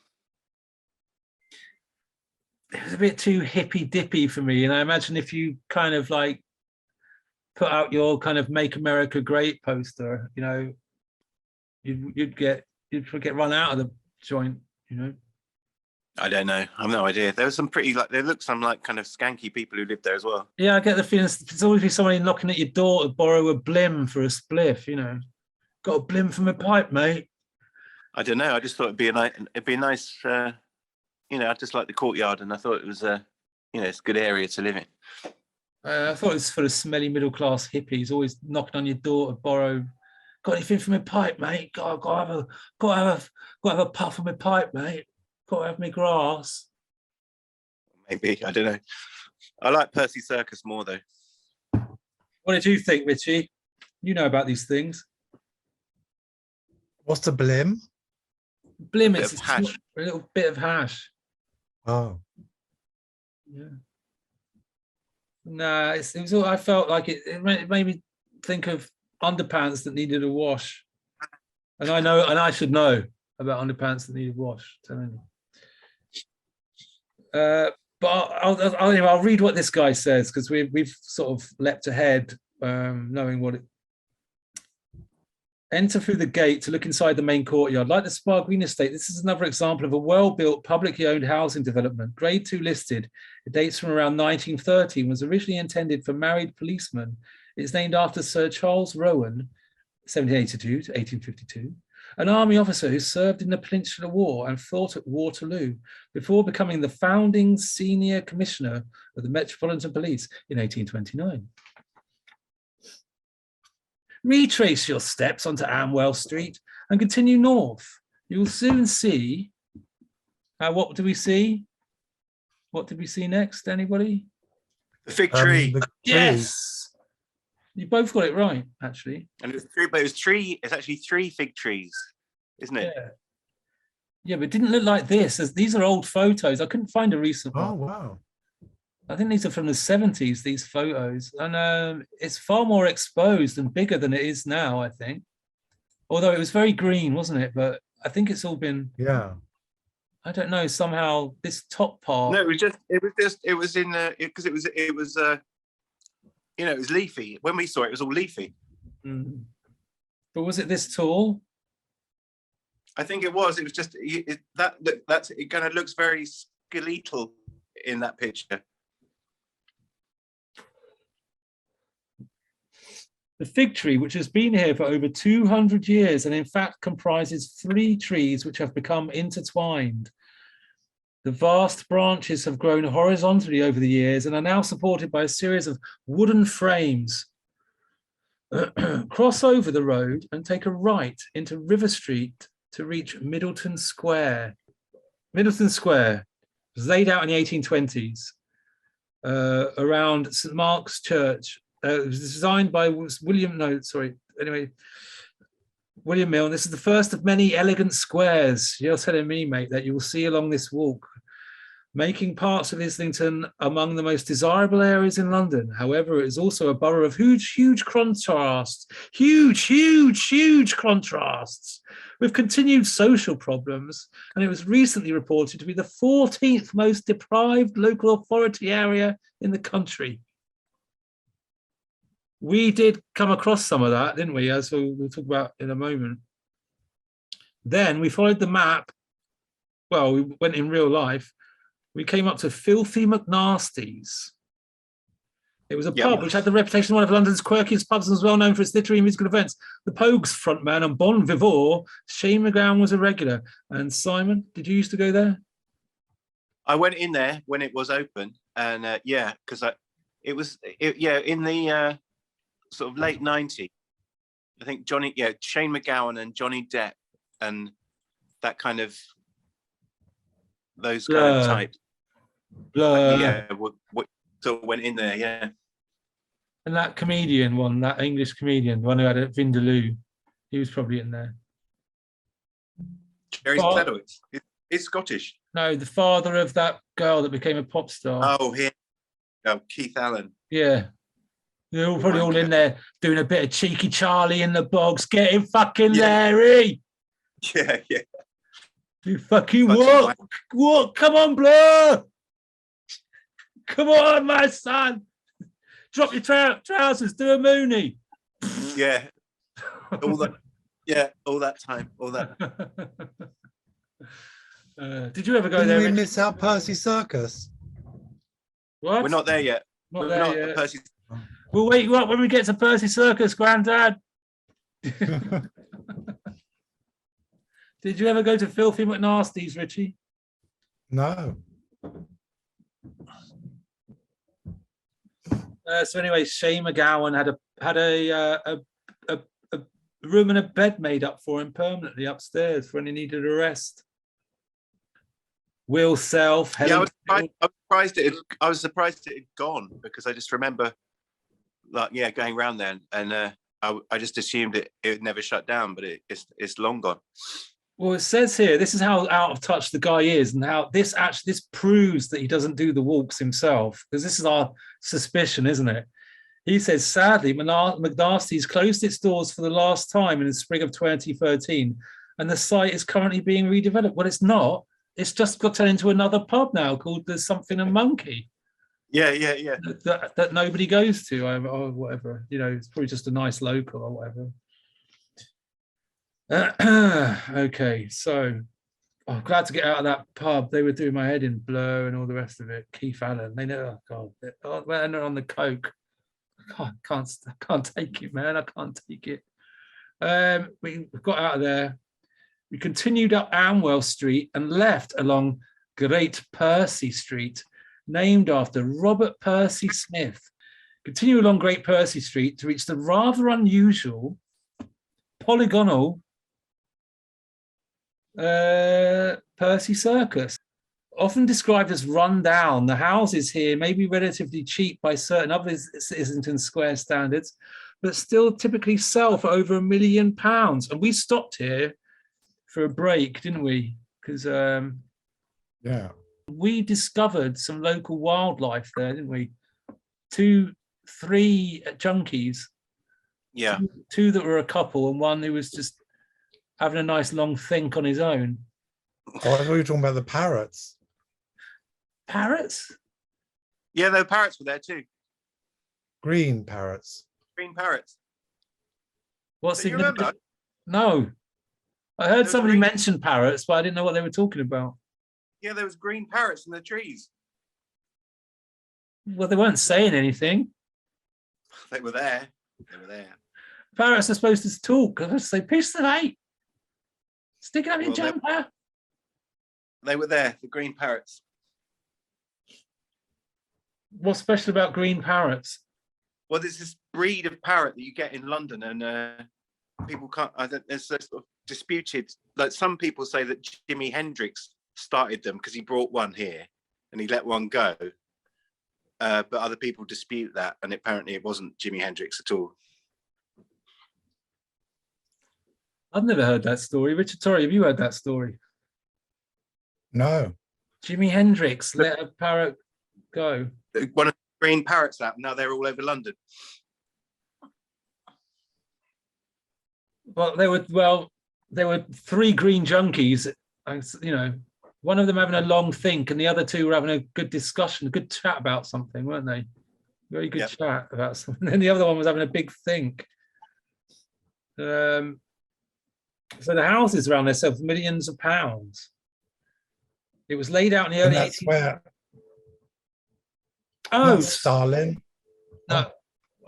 It was a bit too hippy-dippy for me. And I imagine if you kind of like put out your kind of Make America Great poster, you know, you'd get run out of the joint, you know. I don't know. I've no idea. There was some pretty, like, there looked some like kind of skanky people who lived there as well. Yeah, I get the feeling there's always be somebody knocking at your door to borrow a blim for a spliff, you know. Got a blim from a pipe, mate. I don't know. I just thought it'd be a nice, you know, I just like the courtyard, and I thought it was you know, it's a good area to live in. I thought it was full of smelly middle class hippies, always knocking on your door to borrow. Got anything from my pipe, mate? Got to have a puff of my pipe, mate. Got to have my grass. Maybe, I don't know. I like Percy Circus more though. What did you think, Richie? You know about these things. What's the blim? Blim, Bit it's of hash. a little bit of hash. Oh, Yeah. Nah, it was all, I felt like it made me think of underpants that needed a wash. And I should know about underpants that needed wash. Telling you. But I'll read what this guy says, because we've sort of leapt ahead, knowing what it. Enter through the gate to look inside the main courtyard. Like the Spar Green estate, this is another example of a well-built, publicly owned housing development. Grade 2 listed. It dates from around 1930 and was originally intended for married policemen. It's named after Sir Charles Rowan, 1782 to 1852, an army officer who served in the Peninsular War and fought at Waterloo before becoming the founding senior commissioner of the Metropolitan Police in 1829. Retrace your steps onto Amwell Street and continue north. You will soon see. What do we see? What did we see next? Anybody? The fig tree. the tree. Yes. You both got it right, actually. And it was tree, but it was tree. It's actually 3 fig trees, isn't it? Yeah. Yeah, but it didn't look like this. These are old photos. I couldn't find a recent one. Oh, wow. I think these are from the 70s, these photos. And it's far more exposed and bigger than it is now, I think. Although it was very green, wasn't it? But I think it's all been, Yeah. I don't know, somehow this top part. No, it was in because it was it was leafy. When we saw it, it was all leafy. But was it this tall? I think it was. It was just that's it. Kind of looks very skeletal in that picture. The fig tree, which has been here for over 200 years and in fact comprises 3 trees which have become intertwined. The vast branches have grown horizontally over the years and are now supported by a series of wooden frames. Cross over the road and take a right into River Street to reach Middleton Square. Middleton Square was laid out in the 1820s around St. Mark's Church. It was designed by William Mill. This is the first of many elegant squares, you're telling me, mate, that you will see along this walk, making parts of Islington among the most desirable areas in London. However, it is also a borough of huge contrasts, huge contrasts, with continued social problems. And it was recently reported to be the 14th most deprived local authority area in the country. We did come across some of that, didn't we? As we'll talk about in a moment. Then we followed the map. Well, we went in real life. We came up to Filthy McNasty's. It was a pub which had the reputation of one of London's quirkiest pubs and was well known for its literary and musical events. The Pogues frontman and bon vivant, Shane McGowan, was a regular. And Simon, did you used to go there? I went in there when it was open, and because in the sort of late 90s, I think Shane McGowan and Johnny Depp and that kind of those kind of types. What sort of went in there, yeah. And that comedian one, that English comedian, the one who had a Vindaloo, he was probably in there. Jerry Sledowitz. He's Scottish. No, the father of that girl that became a pop star. Oh, Keith Allen. Yeah. They're all probably all in there doing a bit of cheeky Charlie in the bogs, getting fucking Larry. Yeah. You fucking what? Come on, Blur. Come on, my son. Drop your trousers, do a Mooney. Yeah. All that time. Did you ever go there? Did we miss out Percy Circus? What? We're not there yet. Not there yet. Percy. We'll wake you up when we get to Percy Circus, Grandad. Did you ever go to Filthy McNasty's, Richie? No. So anyway, Shane McGowan had a room and a bed made up for him permanently upstairs for when he needed a rest. Will Self, Yeah, Helen. I was surprised it had gone, because I just remember, like, yeah, going around there, and I just assumed it would never shut down, but it's long gone. Well, it says here, this is how out of touch the guy is, and how this proves that he doesn't do the walks himself, because this is our suspicion, isn't it? He says, sadly, McNasty's closed its doors for the last time in the spring of 2013, and the site is currently being redeveloped. Well, it's not. It's just got turned into another pub now called There's Something and Monkey. Yeah. That nobody goes to, or whatever. You know, it's probably just a nice local or whatever. Okay, so I'm glad to get out of that pub. They were doing my head in, Blur and all the rest of it. Keith Allen, they know. Oh God, they're on the coke. I can't take it, man. I can't take it. We got out of there. We continued up Amwell Street and left along Great Percy Street, named after Robert Percy Smith. Continue along Great Percy Street to reach the rather unusual polygonal Percy Circus. Often described as run down, the houses here may be relatively cheap by certain other Islington Square standards, but still typically sell for over £1 million. And we stopped here for a break, didn't we? Because Yeah. we discovered some local wildlife there, didn't we? 3 junkies. Yeah. Two that were a couple, and one who was just having a nice long think on his own. Oh, I thought you were talking about the parrots. Parrots? Yeah, the parrots were there too. Green parrots. Green parrots. What's Do you remember? No. I heard was somebody green- mention parrots, but I didn't know what they were talking about. Yeah, there was green parrots in the trees. Well, they weren't saying anything. They were there. They were there. Parrots are supposed to talk. I say, piss the mate. Stick it up your Well, jumper. They were there, the green parrots. What's special about green parrots? Well, there's this breed of parrot that you get in London, and people can't. There's sort of disputed. Like, some people say that Jimi Hendrix started them because he brought one here and he let one go. But other people dispute that, and apparently it wasn't Jimi Hendrix at all. I've never heard that story. Richard Torrey, have you heard that story? No. Jimi Hendrix let a parrot go. One of the green parrots out. Now they're all over London. Well, there were 3 green junkies. You know, one of them having a long think, and the other 2 were having a good discussion, a good chat about something, weren't they? Very good chat about something. And the other one was having a big think. So the houses around there sell for millions of pounds. It was laid out in the And early that's 18th. where Oh, Stalin. no.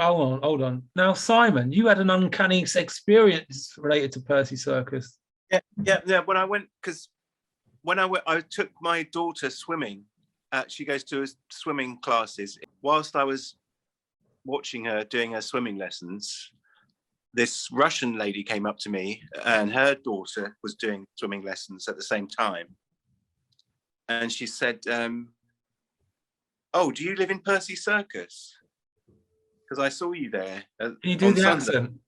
Hold on. Now, Simon, you had an uncanny experience related to Percy Circus. Yeah. When I went, I took my daughter swimming. She goes to swimming classes. Whilst I was watching her doing her swimming lessons, this Russian lady came up to me, and her daughter was doing swimming lessons at the same time. And she said, "Oh, do you live in Percy Circus? Because I saw you there." Can you do the accent?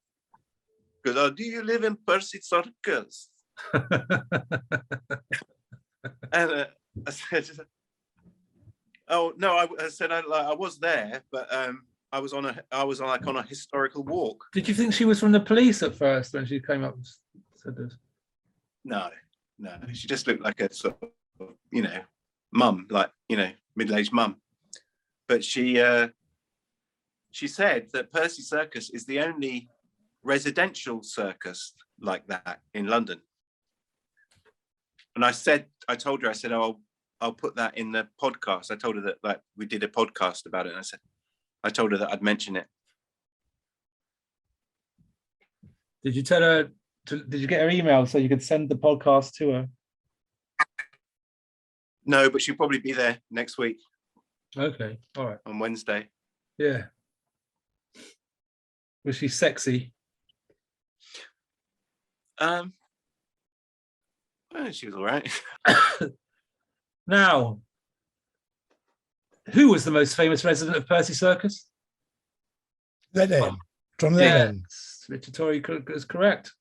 Because, "Oh, do you live in Percy Circus?" And I said, "Oh no," I said I was there, but I was on a historical walk. Did you think she was from the police at first when she came up and said this? No, she just looked like a sort of, mum, like, middle-aged mum. But she said that Percy Circus is the only residential circus like that in London. And I told her, "Oh, I'll put that in the podcast." I told her that, like, we did a podcast about it, and I told her that I'd mention it. Did you tell her? Did you get her email so you could send the podcast to her? No, but she'll probably be there next week. Okay, all right. On Wednesday. Yeah. Was she sexy? Well, she was all right. Now, who was the most famous resident of Percy Circus? Lennon. John Lennon. Yes, Richard Torrey is correct.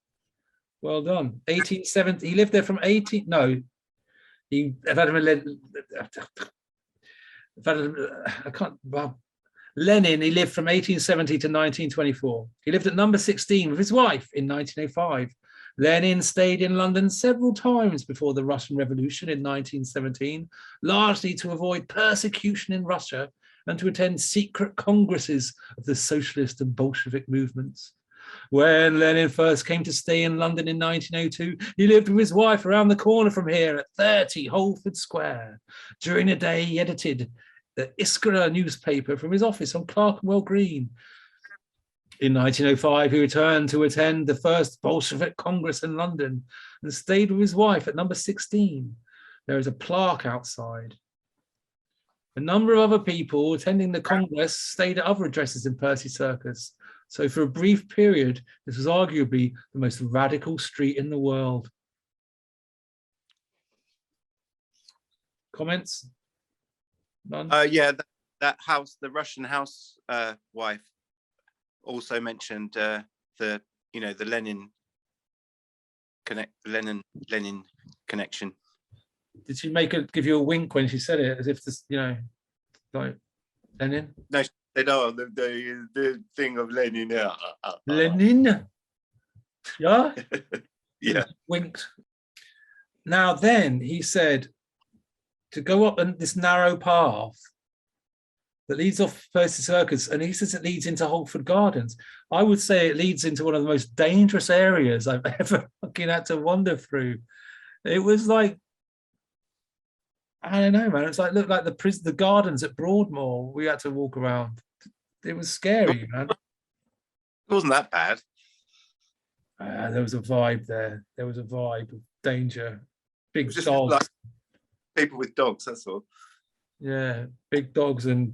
Well done. 1870. He lived there from 18. No, he. I can't. Well, Lenin. He lived from 1870 to 1924. He lived at number 16 with his wife in 1905. Lenin stayed in London several times before the Russian Revolution in 1917, largely to avoid persecution in Russia and to attend secret congresses of the socialist and Bolshevik movements. When Lenin first came to stay in London in 1902, he lived with his wife around the corner from here at 30 Holford Square. During the day, he edited the Iskra newspaper from his office on Clerkenwell Green. In 1905, he returned to attend the first Bolshevik Congress in London and stayed with his wife at number 16. There is a plaque outside. A number of other people attending the Congress stayed at other addresses in Percy Circus. So for a brief period, this was arguably the most radical street in the world. Comments? None? Yeah, that house, the Russian house wife, also mentioned the Lenin connection. Did she give you a wink when she said it, as if this, like Lenin? No, she said, "Oh, the thing of Lenin." Lenin. Yeah. Yeah. Winked. Now then, he said to go up this narrow path that leads off Percy Circus, and he says it leads into Holford Gardens. I would say it leads into one of the most dangerous areas I've ever fucking had to wander through. It was like, I don't know, man. It's like, looked like the gardens at Broadmoor. We had to walk around. It was scary, man. It wasn't that bad. There was a vibe there. There was a vibe of danger. Big Just dogs. like people with dogs, that's all. Yeah, big dogs and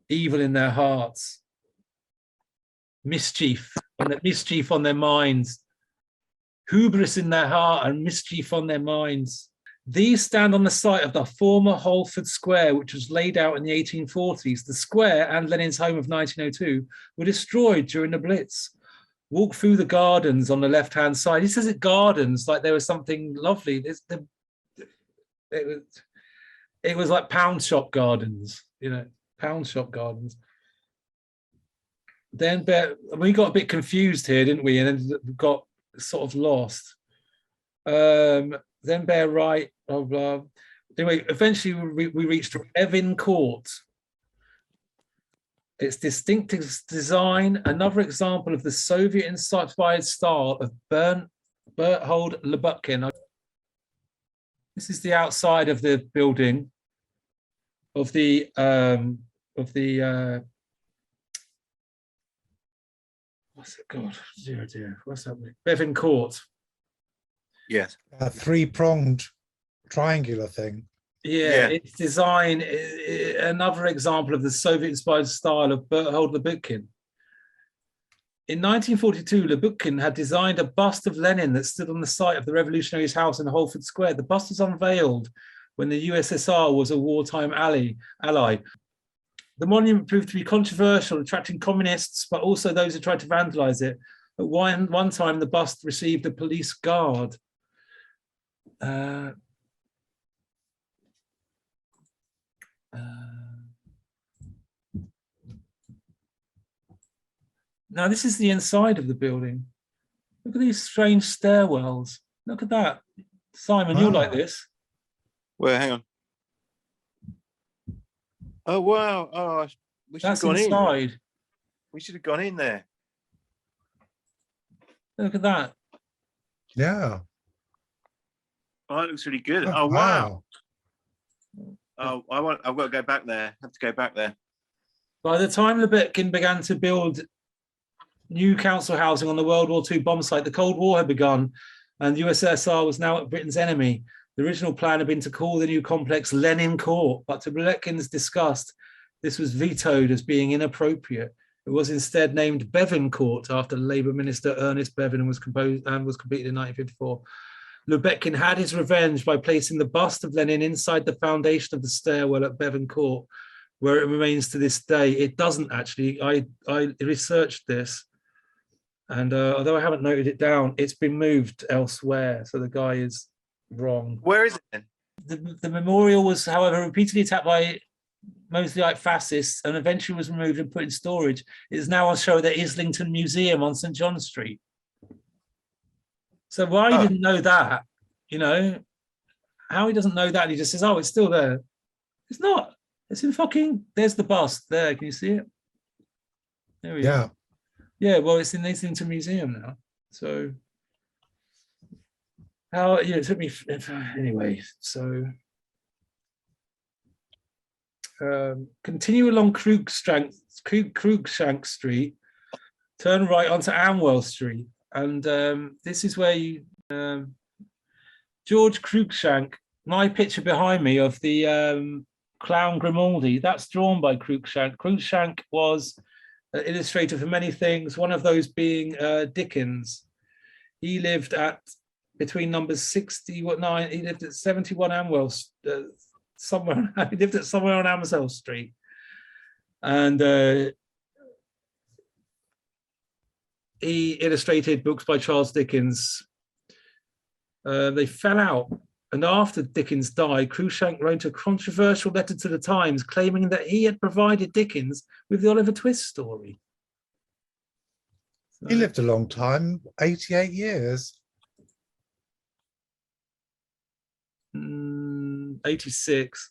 evil in their hearts, mischief on their minds, hubris in their heart and mischief on their minds. These stand on the site of the former Holford Square, which was laid out in the 1840s. The square and Lenin's home of 1902 were destroyed during the Blitz. Walk through the gardens on the left-hand side. He says it gardens like there was something lovely. It was like pound shop gardens, pound shop gardens. Then we got a bit confused here, didn't we? And then got sort of lost. Then bear right, blah, blah. Anyway, eventually we reached Evin Court. Its distinctive design, another example of the Soviet-inspired style of Berthold Lebutkin. This is the outside of the building of the what's it called? Dear. What's that? Bevan Court. Yes. A three-pronged triangular thing. Yeah, its design, another example of the Soviet-inspired style of Berthold Lebutkin. In 1942, Lebutkin had designed a bust of Lenin that stood on the site of the Revolutionaries' house in Holford Square. The bust was unveiled when the USSR was a wartime ally. The monument proved to be controversial, attracting communists, but also those who tried to vandalize it. At one time, the bust received a police guard. Now, this is the inside of the building. Look at these strange stairwells. Look at that. Simon, you'll like this. Well, hang on. Oh, wow. Oh, we should have That's gone inside. in. We should have gone in there. Look at that. Yeah. Oh, it looks really good. Oh, Oh, wow. Oh, I've got to go back there. I have to go back there. By the time Lebutkin began to build new council housing on the World War II bomb site, the Cold War had begun and the USSR was now Britain's enemy. The original plan had been to call the new complex Lenin Court, but to Lebutkin's disgust, This was vetoed as being inappropriate. It was instead named Bevan Court after Labour Minister Ernest Bevan and was completed in 1954. Lubetkin had his revenge by placing the bust of Lenin inside the foundation of the stairwell at Bevan Court, where it remains to this day. It doesn't actually. I researched this, and although I haven't noted it down, it's been moved elsewhere. So the guy is wrong. Where is it then? The memorial was, however, repeatedly attacked by mostly like fascists and eventually was removed and put in storage. It is now on show at the Islington Museum on St. John Street. So why he didn't know that, you know, how he doesn't know that, he just says, oh, it's still there. It's not. It's in fucking, there's the bust there. Can you see it? There we go. Yeah, well, it's in the Islington Museum now. So how, you know, it took me, anyway, so continue along Krugshank Street, turn right onto Amwell Street. And this is where you, George Krugshank, my picture behind me of the clown Grimaldi, that's drawn by Krugshank. Krugshank was an illustrator for many things, one of those being Dickens. He lived at between numbers 69, he lived at 71 Amwell, somewhere, he lived at somewhere on Amwell Street. And he illustrated books by Charles Dickens. They fell out, and after Dickens died, Krugshank wrote a controversial letter to the Times claiming that he had provided Dickens with the Oliver Twist story. So, he lived a long time, 88 years. 86.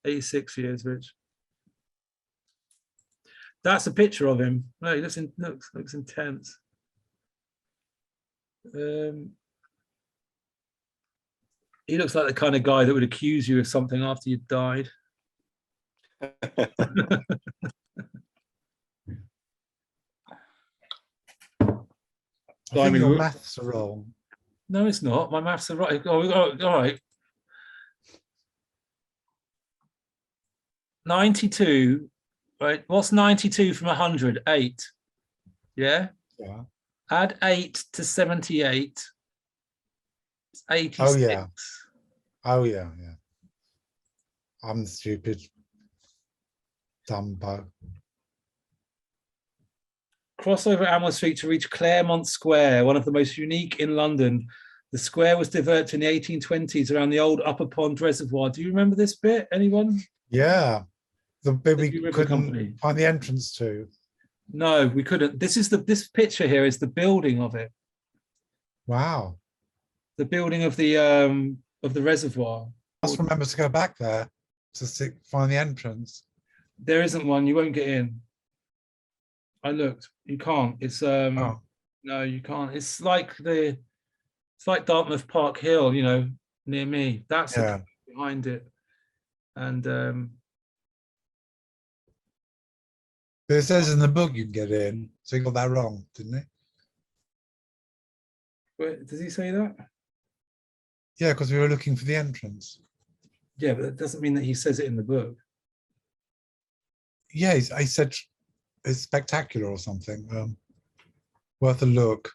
86 years, Rich. That's a picture of him. No, he looks intense. He looks like the kind of guy that would accuse you of something after you died. I think your maths are wrong. No, it's not. My maths are right. Oh, all right. 92. Right, what's 92 from 100? 8. Yeah? Yeah. Add 8 to 78. It's 86. Oh, yeah. Oh, yeah, yeah. I'm the stupid dumbo. Cross over Amwell Street to reach Claremont Square, one of the most unique in London. The square was developed in the 1820s around the old Upper Pond Reservoir. Do you remember this bit? Anyone? Yeah. The bit we River couldn't Company. find the entrance to. No, we couldn't. This picture here is the building of it. Wow. The building of the reservoir. I must remember to go back there to find the entrance. There isn't one. You won't get in. I looked. You can't. It's no, you can't. It's like Dartmouth Park Hill, you know, near me. That's behind it. And but it says in the book you can get in, so he got that wrong, didn't he? wait, does he say that? Yeah, because we were looking for the entrance. Yeah, but that doesn't mean that he says it in the book. Yeah, he said it's spectacular or something. Worth a look.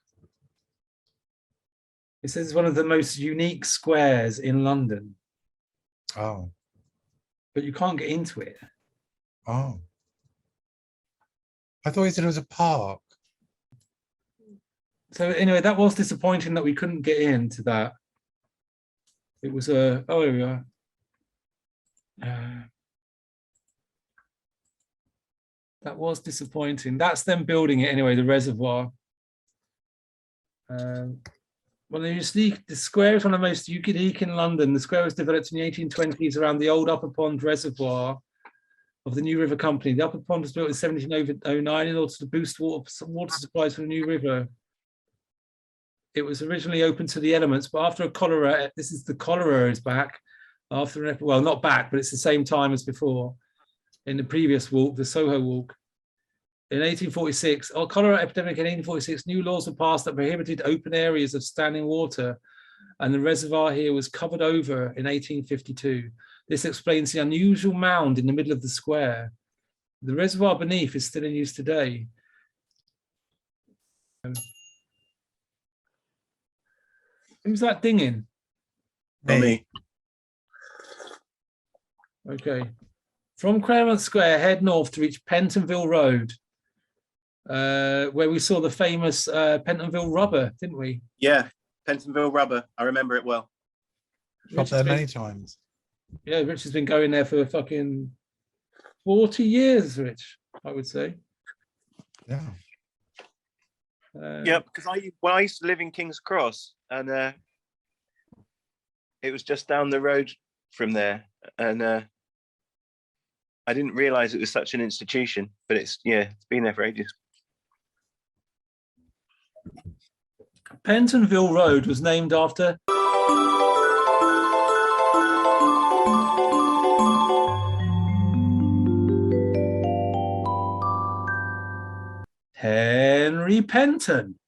It says it's one of the most unique squares in London, Oh. but you can't get into it. Oh. I thought he said it was a park. So anyway, that was disappointing that we couldn't get into that. It was a, oh, here we are. That was disappointing. That's them building it anyway, the reservoir. Well, the square is one of the most unique in London. The square was developed in the 1820s around the old Upper Pond Reservoir of the New River Company. The Upper Pond was built in 1709 in order to boost water supplies for the New River. It was originally open to the elements, but after a cholera, the cholera is back. After, well, not back, but it's the same time as before. In the previous walk, the Soho Walk. In 1846, a cholera epidemic in 1846, new laws were passed that prohibited open areas of standing water, and the reservoir here was covered over in 1852. This explains the unusual mound in the middle of the square. The reservoir beneath is still in use today. Who's that dinging? Not me. Okay. From Claremont Square, head north to reach Pentonville Road, where we saw the famous Pentonville rubber, didn't we? Yeah, Pentonville rubber. I remember it well. Up there many times. Yeah, Rich has been going there for fucking 40 years, Rich, I would say. Yeah. Yeah, because I used to live in King's Cross, and it was just down the road from there, and I didn't realize it was such an institution, but it's been there for ages. Pentonville Road was named after Henry Penton.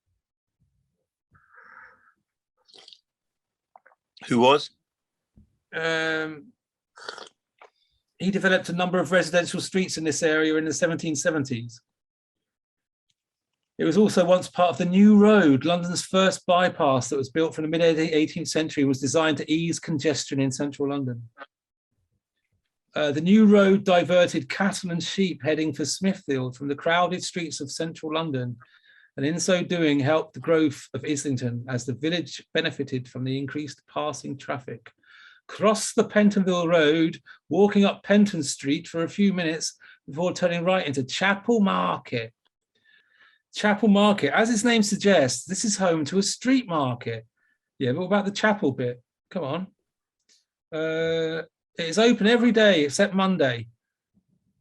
Who was? He developed a number of residential streets in this area in the 1770s. It was also once part of the New Road, London's first bypass that was built from the mid-18th century, was designed to ease congestion in central London. The New Road diverted cattle and sheep heading for Smithfield from the crowded streets of central London, and in so doing helped the growth of Islington as the village benefited from the increased passing traffic. Cross the Pentonville Road, walking up Penton Street for a few minutes before turning right into Chapel Market. Chapel Market, as its name suggests, this is home to a street market. Yeah, but what about the chapel bit? Come on. It is open every day except Monday.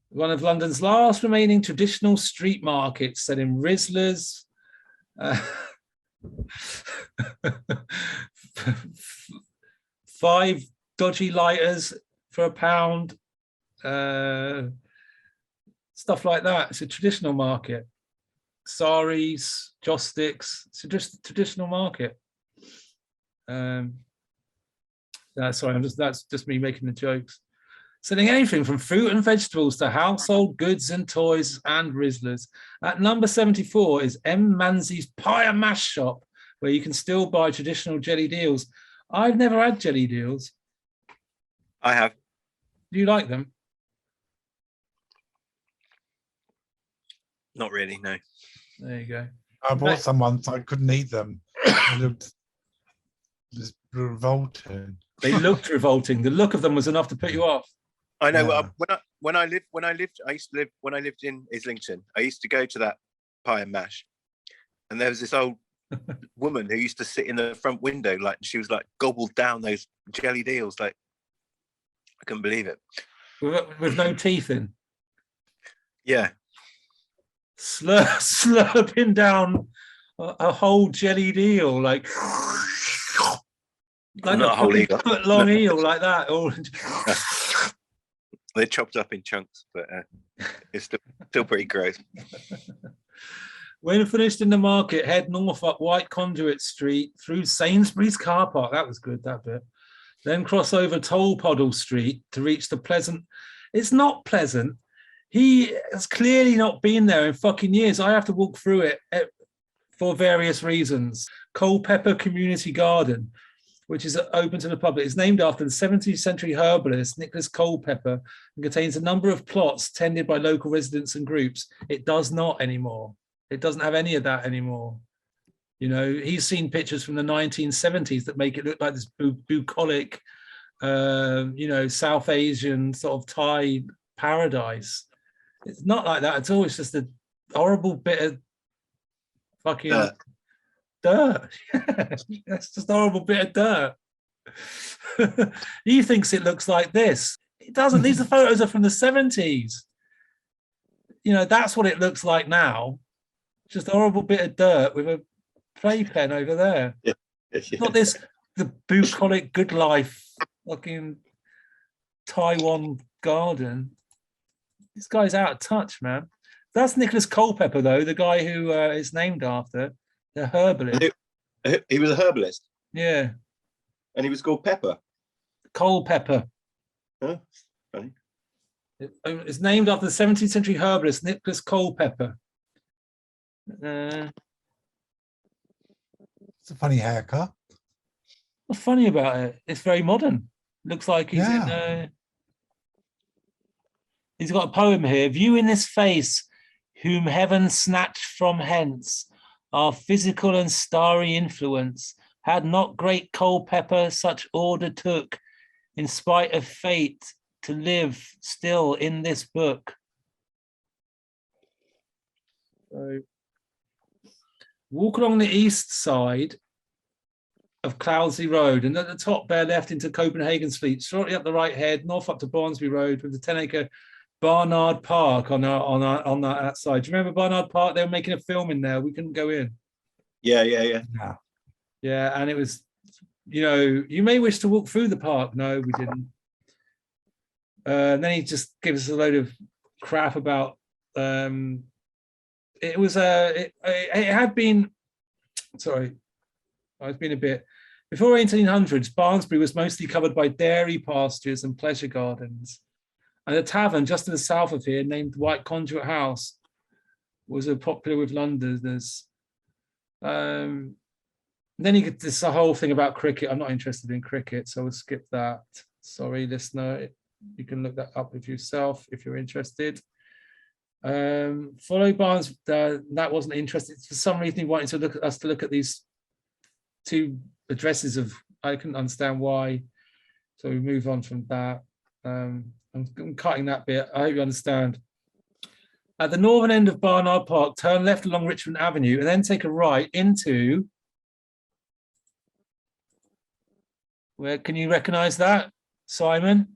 One of London's last remaining traditional street markets, selling Rizzlers, 5 dodgy lighters for £1, stuff like that. It's a traditional market. Saris, joss sticks. It's a traditional market. Sorry, that's just me making the jokes. Selling anything from fruit and vegetables to household goods and toys and Rizzlers. At number 74 is M. Manzi's Pie and Mash Shop, where you can still buy traditional jelly deals. I've never had jelly deals. I have. Do you like them? Not really, no. There you go. I bought some once, I couldn't eat them. They looked just revolting. They looked revolting. The look of them was enough to put you off. I know. Yeah. When I lived in Islington, I used to go to that Pie and Mash, and there was this old woman who used to sit in the front window, like she was like gobbled down those jelly deals. Like, I couldn't believe it. With no teeth in. Yeah. Slurping down a whole jelly deal, like not a whole eel. Foot long eel like that. They're chopped up in chunks, but it's still pretty gross. When finished in the market, head north up White Conduit Street through Sainsbury's car park. That was good, that bit. Then cross over Tolpuddle Street to reach the pleasant. It's not pleasant. He has clearly not been there in fucking years. I have to walk through it for various reasons. Culpeper Community Garden, which is open to the public. It's named after the 17th century herbalist Nicholas Culpeper and contains a number of plots tended by local residents and groups. It does not anymore. It doesn't have any of that anymore. You know, he's seen pictures from the 1970s that make it look like this bucolic, South Asian sort of Thai paradise. It's not like that at all. It's just a horrible bit of fucking dirt. That's just a horrible bit of dirt. He thinks it looks like this. It doesn't. These are photos are from the 70s. You know, that's what it looks like now. Just a horrible bit of dirt with a playpen over there. Yeah. Not this, the bucolic good life fucking Taiwan garden. This guy's out of touch, man. That's Nicholas Culpeper, though, the guy who is named after, the herbalist. He was a herbalist. Yeah. And he was called Pepper. Culpeper. Oh, funny. It's named after the 17th century herbalist Nicholas Culpeper. It's a funny haircut. What's funny about it? It's very modern. Looks like he's in. He's got a poem here. View in this face, whom heaven snatched from hence, our physical and starry influence. Had not great Culpeper such order took, in spite of fate, to live still in this book. So, walk along the east side of Cloudesley Road, and at the top bear left into Copenhagen's Fleet, shortly up the right head, north up to Barnsby Road with the 10-acre Barnard Park on that side. Do you remember Barnard Park? They were making a film in there. We couldn't go in. Yeah. Yeah, and it was, you may wish to walk through the park. No, we didn't. And then he just gave us a load of crap about. It had been. Sorry, I've been a bit. Before 1800s, Barnsbury was mostly covered by dairy pastures and pleasure gardens. And a tavern just to the south of here, named White Conduit House, was popular with Londoners. Then you get this whole thing about cricket. I'm not interested in cricket, so we'll skip that. Sorry, listener. You can look that up with yourself if you're interested. Follow Barnes. That wasn't interested. For some reason, he wanted to look at these two addresses of. I couldn't understand why, so we move on from that. I'm cutting that bit. I hope you understand. At the northern end of Barnard Park, turn left along Richmond Avenue and then take a right into. Where can you recognise that, Simon?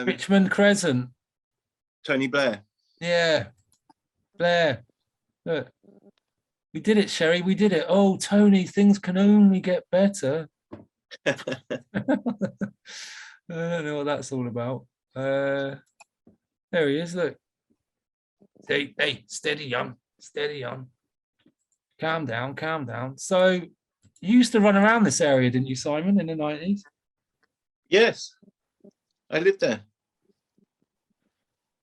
Richmond Crescent. Tony Blair. Yeah, Blair. Look, we did it, Sherry. We did it. Oh, Tony, things can only get better. I don't know what that's all about. There he is. Look. Hey, steady on, steady on. Calm down, calm down. So you used to run around this area, didn't you, Simon, in the 90s? Yes, I lived there.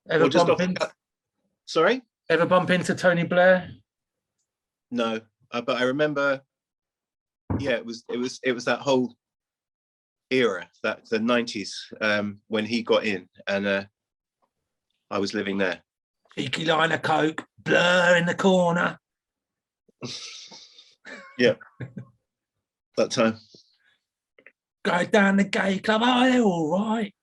Ever just bump into, sorry? Ever bump into Tony Blair? No, but I remember. Yeah, it was that whole era, that the 90s, when he got in, and I was living there. Cheeky line of coke, blur in the corner. Yeah, that time. Go down the gay club. Oh, they're all right.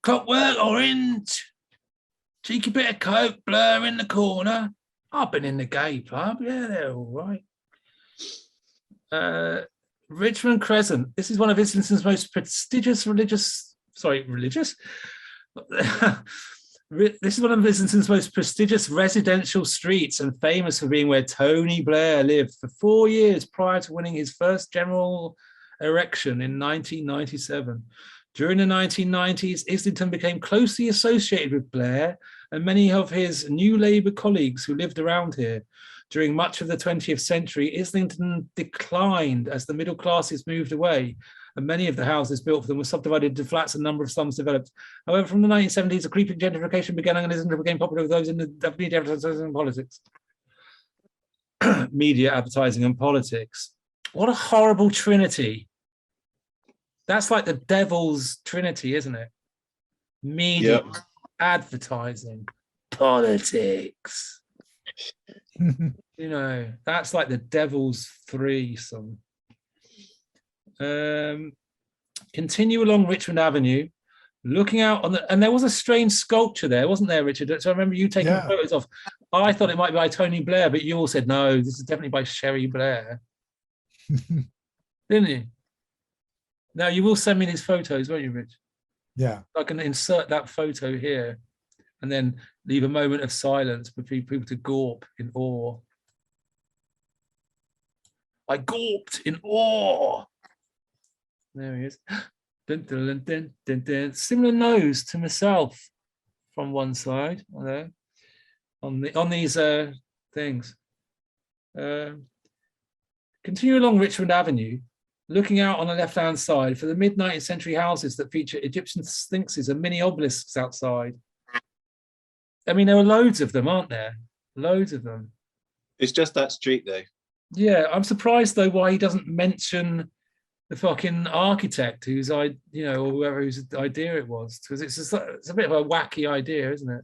Clockwork orange. Cheeky bit of coke, blur in the corner. I've been in the gay pub. Yeah, they're all right. Richmond Crescent. This is one of Islington's most prestigious religious. This is one of Islington's most prestigious residential streets and famous for being where Tony Blair lived for 4 years prior to winning his first general election in 1997. During the 1990s, Islington became closely associated with Blair and many of his New Labour colleagues who lived around here. During much of the 20th century, Islington declined as the middle classes moved away, and many of the houses built for them were subdivided into flats and a number of slums developed. However, from the 1970s, a creeping gentrification began and Islington became popular with those in the media, advertising and politics. Media, advertising and politics. What a horrible trinity. That's like the devil's trinity, isn't it? Media, Yep. Advertising, politics. That's like the devil's threesome. Continue along Richmond Avenue, looking out on and there was a strange sculpture there, wasn't there, Richard? So I remember you taking photos of. I thought it might be by Tony Blair, but you all said no, this is definitely by Sherry Blair. Didn't you? Now you will send me these photos, won't you, Rich? Yeah. I can insert that photo here and then leave a moment of silence for people to gawp in awe. I gawped in awe. There he is. Dun, dun, dun, dun, dun, dun. Similar nose to myself from one side. There, on these things. Continue along Richmond Avenue, looking out on the left-hand side for the mid-19th century houses that feature Egyptian sphinxes and mini obelisks outside. I mean, there are loads of them, aren't there? Loads of them. It's just that street though. Yeah, I'm surprised though why he doesn't mention the fucking architect whose or whoever whose idea it was, because it's a bit of a wacky idea, isn't it?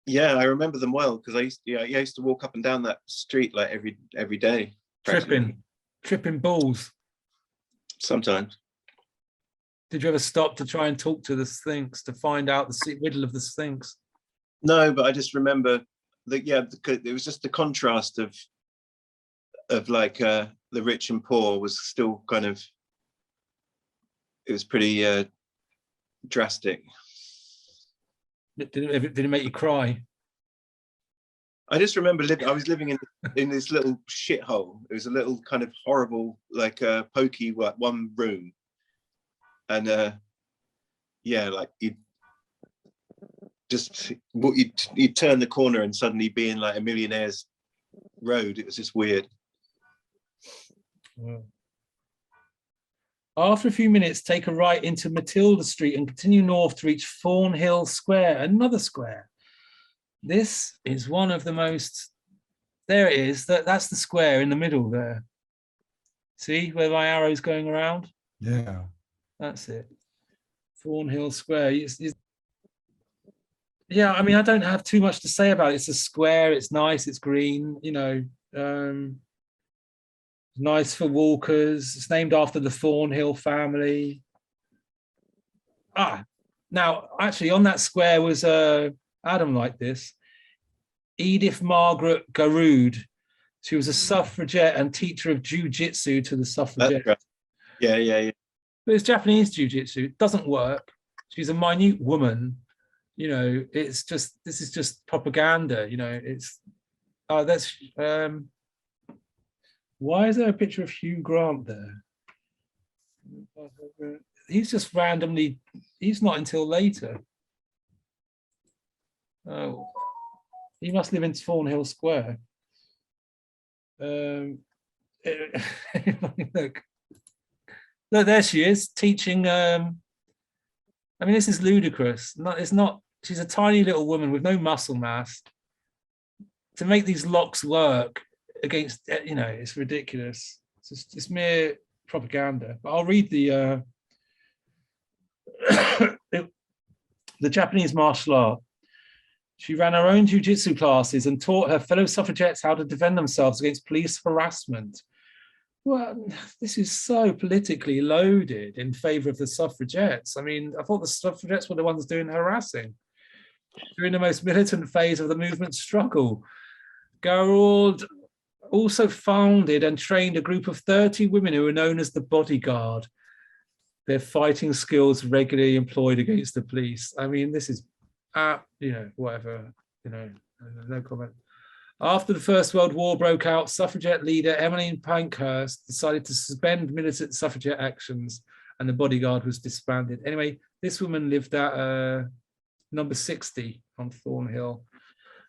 Yeah, I remember them well because I used to walk up and down that street like every day. Tripping balls. Sometimes. Did you ever stop to try and talk to the Sphinx to find out the riddle of the Sphinx? No, but I just remember that. Yeah, it was just the contrast of like the rich and poor was still kind of. It was pretty drastic. Did it make you cry? I just remember I was living in this little shithole. It was a little kind of horrible, like pokey one room, and yeah, like you'd turn the corner and suddenly be in like a millionaire's road. It was just weird. Wow. After a few minutes, take a right into Matilda Street and continue north to reach Thornhill Square, another square. This is one of the most, there it is, that's the square in the middle there. See where my arrow's going around? Yeah. That's it. Thornhill Square. Yeah, I mean, I don't have too much to say about it. It's a square, it's nice, it's green, nice for walkers. It's named after the Thornhill family. Now, actually, on that square was Adam liked this. Edith Margaret Garood. She was a suffragette and teacher of jiu-jitsu to the suffragettes. Right. Yeah. But it's Japanese jiu-jitsu. It doesn't work. She's a minute woman. It's just, this is just propaganda. That's why is there a picture of Hugh Grant there? He's just randomly, he's not until later. Oh, he must live in Thornhill Square. Look, there she is teaching. I mean, this is ludicrous. It's not. She's a tiny little woman with no muscle mass. To make these locks work against, it's ridiculous. It's mere propaganda. But I'll read the the Japanese martial art. She ran her own jiu-jitsu classes and taught her fellow suffragettes how to defend themselves against police harassment. Well, this is so politically loaded in favor of the suffragettes. I mean, I thought the suffragettes were the ones doing harassing. During the most militant phase of the movement's struggle, Garold also founded and trained a group of 30 women who were known as the Bodyguard. Their fighting skills regularly employed against the police. I mean, this is, whatever, no comment. After the First World War broke out, suffragette leader Emmeline Pankhurst decided to suspend militant suffragette actions and the Bodyguard was disbanded. Anyway, this woman lived at number 60 on Thornhill.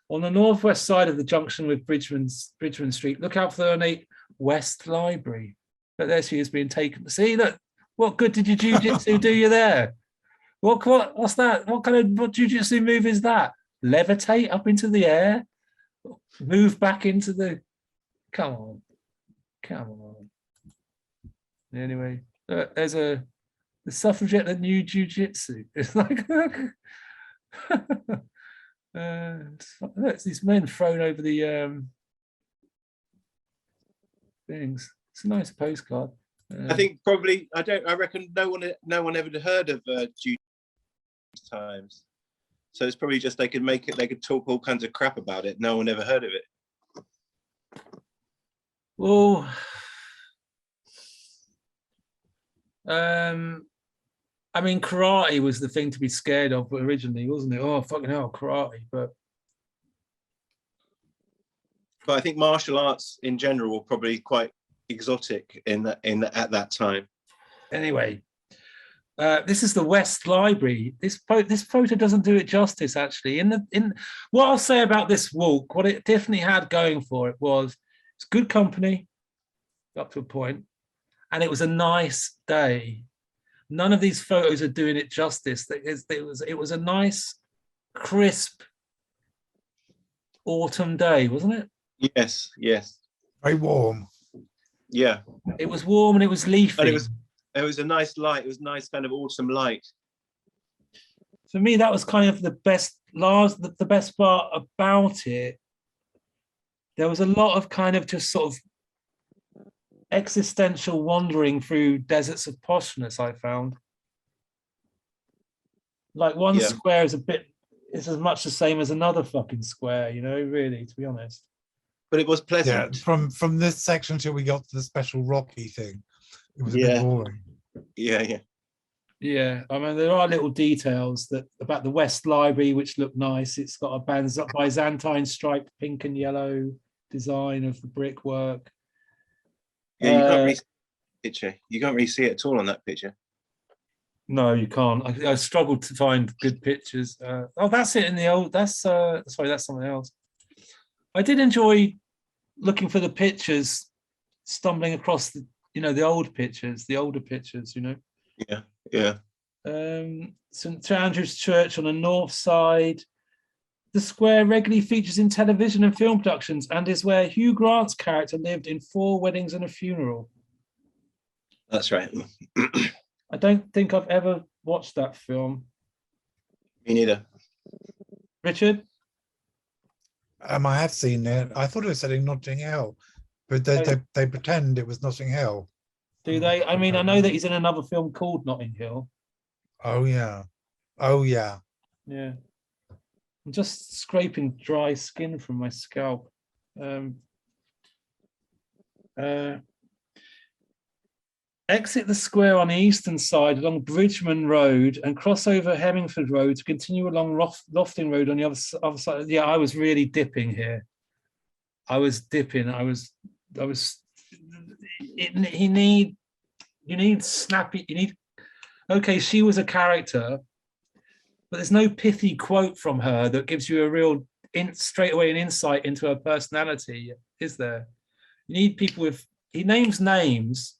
On the northwest side of the junction with Bridgeman Street, look out for the ornate West Library. But there she is being taken. See, look, what good did your jiu-jitsu do you there? What's that? What jiu-jitsu move is that? Levitate up into the air? Move back into the... Come on. Anyway, there's the suffragette that knew jiu-jitsu. It's like... It's these men thrown over the things. It's a nice postcard. I think probably I reckon no one ever heard of jiu times, so it's probably just they could talk all kinds of crap about it. No one ever heard of it. Well, I mean, karate was the thing to be scared of originally, wasn't it? Oh, fucking hell, karate. But I think martial arts in general were probably quite exotic at that time. Anyway, This is the West Library. This photo doesn't do it justice, actually. In what I'll say about this walk, what it definitely had going for it was it's good company up to a point, and it was a nice day. None of these photos are doing it justice. It was a nice, crisp autumn day, wasn't it? Yes, yes, Very warm. yeah. It was warm and it was leafy. And it was a nice light. It was nice kind of autumn light. For me, that was kind of the best part about it. There was a lot of kind of just sort of existential wandering through deserts of poshness, I found. Like one square is it's as much the same as another fucking square, you know, really, to be honest. But it was pleasant. Yeah, from this section till we got to the special rocky thing, it was a bit boring. Yeah. Yeah, I mean, there are little details about the West Library, which look nice. It's got a Byzantine striped pink and yellow design of the brickwork. Yeah, you can't really see the picture. You can't really see it at all on that picture. No, you can't. I struggled to find good pictures. That's it in the old. Sorry, that's something else. I did enjoy looking for the pictures, stumbling across the old pictures, the older pictures, you know. Yeah. St Andrew's Church on the north side. The square regularly features in television and film productions and is where Hugh Grant's character lived in 4 weddings and a funeral. That's right. I don't think I've ever watched that film. Me neither. Richard? I have seen it. I thought it was set in Notting Hill, but they pretend it was Notting Hill. Do they? I mean, I know that he's in another film called Notting Hill. Oh yeah. Yeah. I'm just scraping dry skin from my scalp. Exit the square on the eastern side along Bridgeman Road and cross over Hemmingford Road to continue along Lofting Road on the other side. Yeah, I was really dipping here. I was dipping. You need snappy, okay, she was a character, but there's no pithy quote from her that gives you a real straight away an insight into her personality, is there? You need people he names names,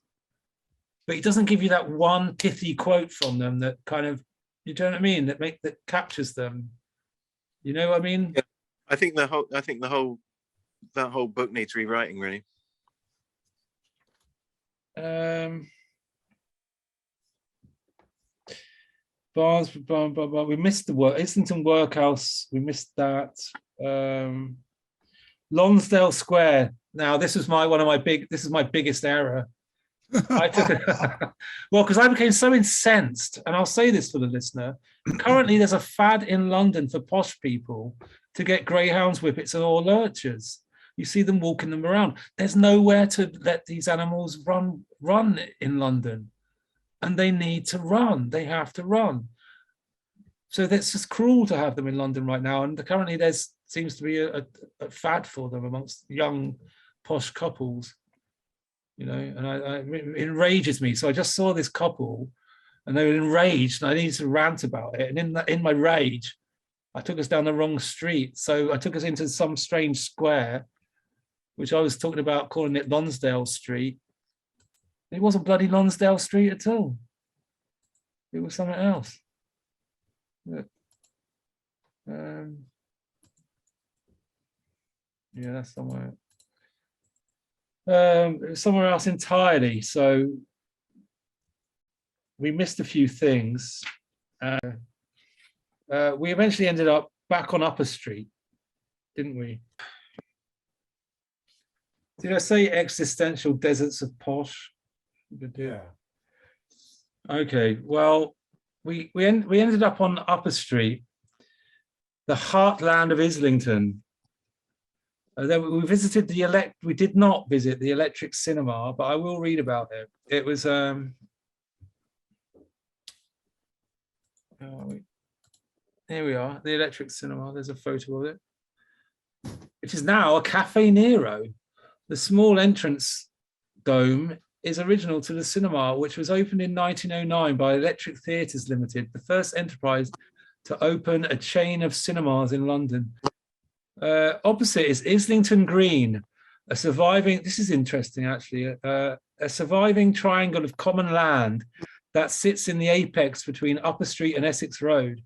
but he doesn't give you that one pithy quote from them that kind of, you know what I mean, that captures them. You know what I mean? Yeah. I think that whole book needs rewriting, really. Bars, we missed the Islington Workhouse. We missed that. Lonsdale Square. Now, this is my biggest error. I took it well because I became so incensed, and I'll say this for the listener. Currently, there's a fad in London for posh people to get greyhounds, whippets, or lurchers. You see them walking them around. There's nowhere to let these animals run in London, and they need to run. They have to run. So that's just cruel to have them in London right now. And currently, there seems to be a fad for them amongst young posh couples. You know, and it enrages me. So I just saw this couple, and they were enraged, and I needed to rant about it. And in my rage, I took us down the wrong street. So I took us into some strange square, which I was talking about calling it Lonsdale Street. It wasn't bloody Lonsdale Street at all. It was something else. Yeah, that's somewhere. Somewhere else entirely. So we missed a few things. We eventually ended up back on Upper Street, didn't we? Did I say existential deserts of posh? Yeah. Okay, well, we ended up on Upper Street, the heartland of Islington. Then we visited we did not visit the Electric Cinema, but I will read about it. It was here we are, the Electric Cinema. There's a photo of it, which is now a Cafe Nero. The small entrance dome is original to the cinema, which was opened in 1909 by Electric Theatres Limited, the first enterprise to open a chain of cinemas in London. Opposite is Islington Green, a surviving, this is interesting actually, a surviving triangle of common land that sits in the apex between Upper Street and Essex Road.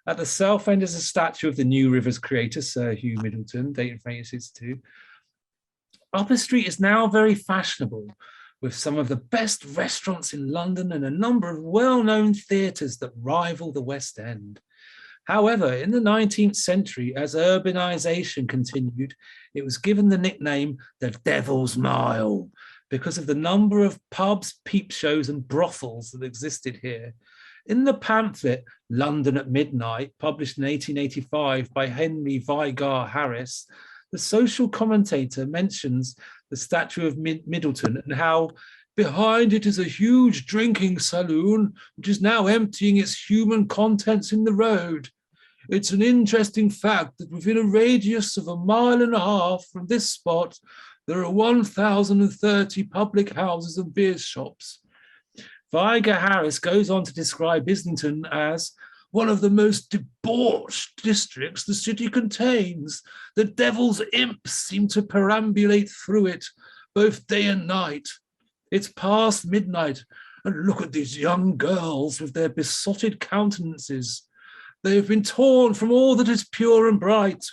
At the south end is a statue of the New Rivers creator, Sir Hugh Middleton, dated from 1862. Upper Street is now very fashionable, with some of the best restaurants in London and a number of well-known theatres that rival the West End. However, in the 19th century, as urbanisation continued, it was given the nickname the Devil's Mile because of the number of pubs, peep shows and brothels that existed here. In the pamphlet, London at Midnight, published in 1885 by Henry Vigar Harris, the social commentator mentions the statue of Middleton and how behind it is a huge drinking saloon, which is now emptying its human contents in the road. It's an interesting fact that within a radius of 1.5 miles from this spot, there are 1,030 public houses and beer shops. Vigar Harris goes on to describe Islington as one of the most debauched districts the city contains. The devil's imps seem to perambulate through it, both day and night. It's past midnight, and look at these young girls with their besotted countenances. They have been torn from all that is pure and bright,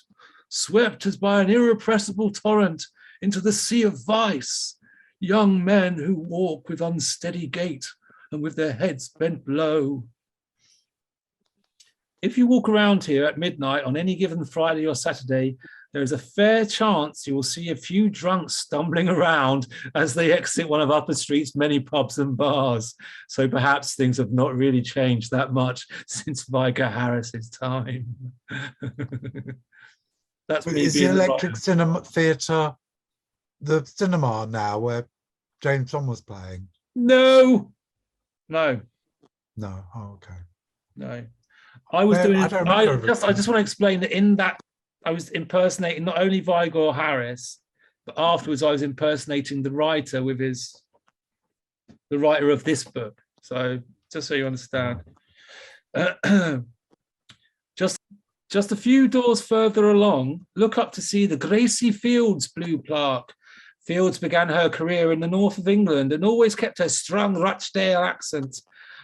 swept as by an irrepressible torrent into the sea of vice. Young men who walk with unsteady gait and with their heads bent low. If you walk around here at midnight on any given Friday or Saturday, there is a fair chance you will see a few drunks stumbling around as they exit one of Upper Street's many pubs and bars. So perhaps things have not really changed that much since Vigar Harris's time. That's me. Is the Electric Cinema Theatre the cinema now where James Bond was playing? No. No. Oh, okay. No. I was doing. I just want to explain that in that I was impersonating not only Vigar Harris, but afterwards I was impersonating the writer the writer of this book. So just so you understand. Just a few doors further along, look up to see the Gracie Fields blue plaque. Fields began her career in the north of England and always kept her strong Rochdale accent.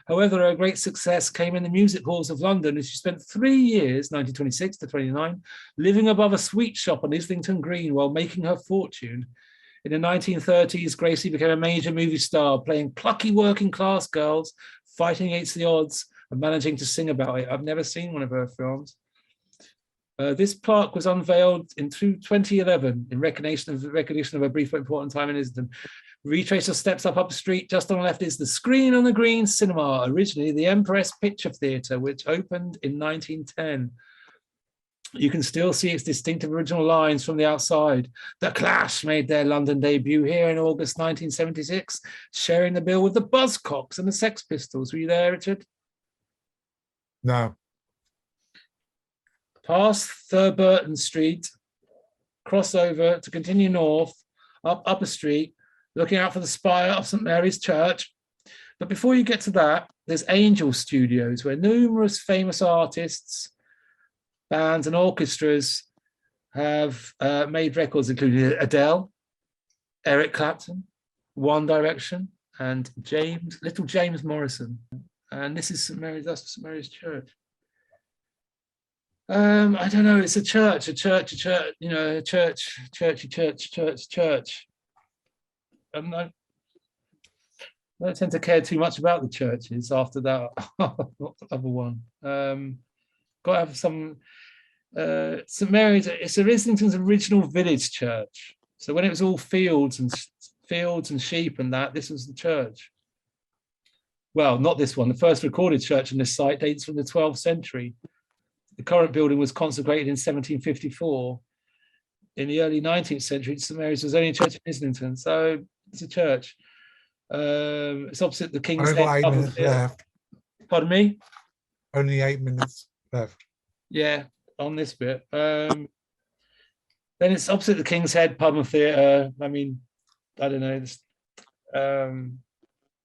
However, her great success came in the music halls of London, and she spent 3 years, 1926 to 29, living above a sweet shop on Islington Green while making her fortune. In the 1930s, Gracie became a major movie star, playing plucky working class girls, fighting against the odds and managing to sing about it. I've never seen one of her films. This plaque was unveiled in 2011 in recognition of a brief but important time in Islington. Retrace your steps up the street. Just on the left is the Screen on the Green Cinema, originally the Empress Picture Theatre, which opened in 1910. You can still see its distinctive original lines from the outside. The Clash made their London debut here in August 1976, sharing the bill with the Buzzcocks and the Sex Pistols. Were you there, Richard? No. Past Thurburton Street, cross over to continue north, up Upper Street, looking out for the spire of St Mary's Church. But before you get to that, there's Angel Studios, where numerous famous artists, bands and orchestras have made records, including Adele, Eric Clapton, One Direction, and Little James Morrison. And this is St Mary's, that's St Mary's Church. I don't know, it's a church, you know, a church. I don't tend to care too much about the churches after that other one. Got to have some, St Mary's, it's Islington's original village church. So when it was all fields and sheep and that, this was the church. Well, not this one. The first recorded church on this site dates from the 12th century. The current building was consecrated in 1754. In the early 19th century, St Mary's was only a church in Islington, so it's a church. It's opposite the King's Head. Only 8 minutes left. Pardon me? Only 8 minutes left. Yeah, on this bit. Then it's opposite the King's Head Pub and Theatre. I mean, I don't know.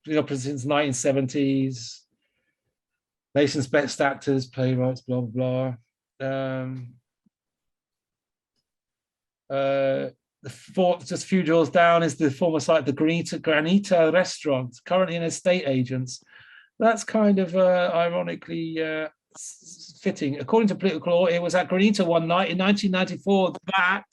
Since 1970s. Nation's best actors, playwrights, blah blah blah. Just a few doors down is the former site of the Granita restaurant, currently an estate agents. That's kind of ironically fitting. According to political law, it was at Granita one night in 1994 that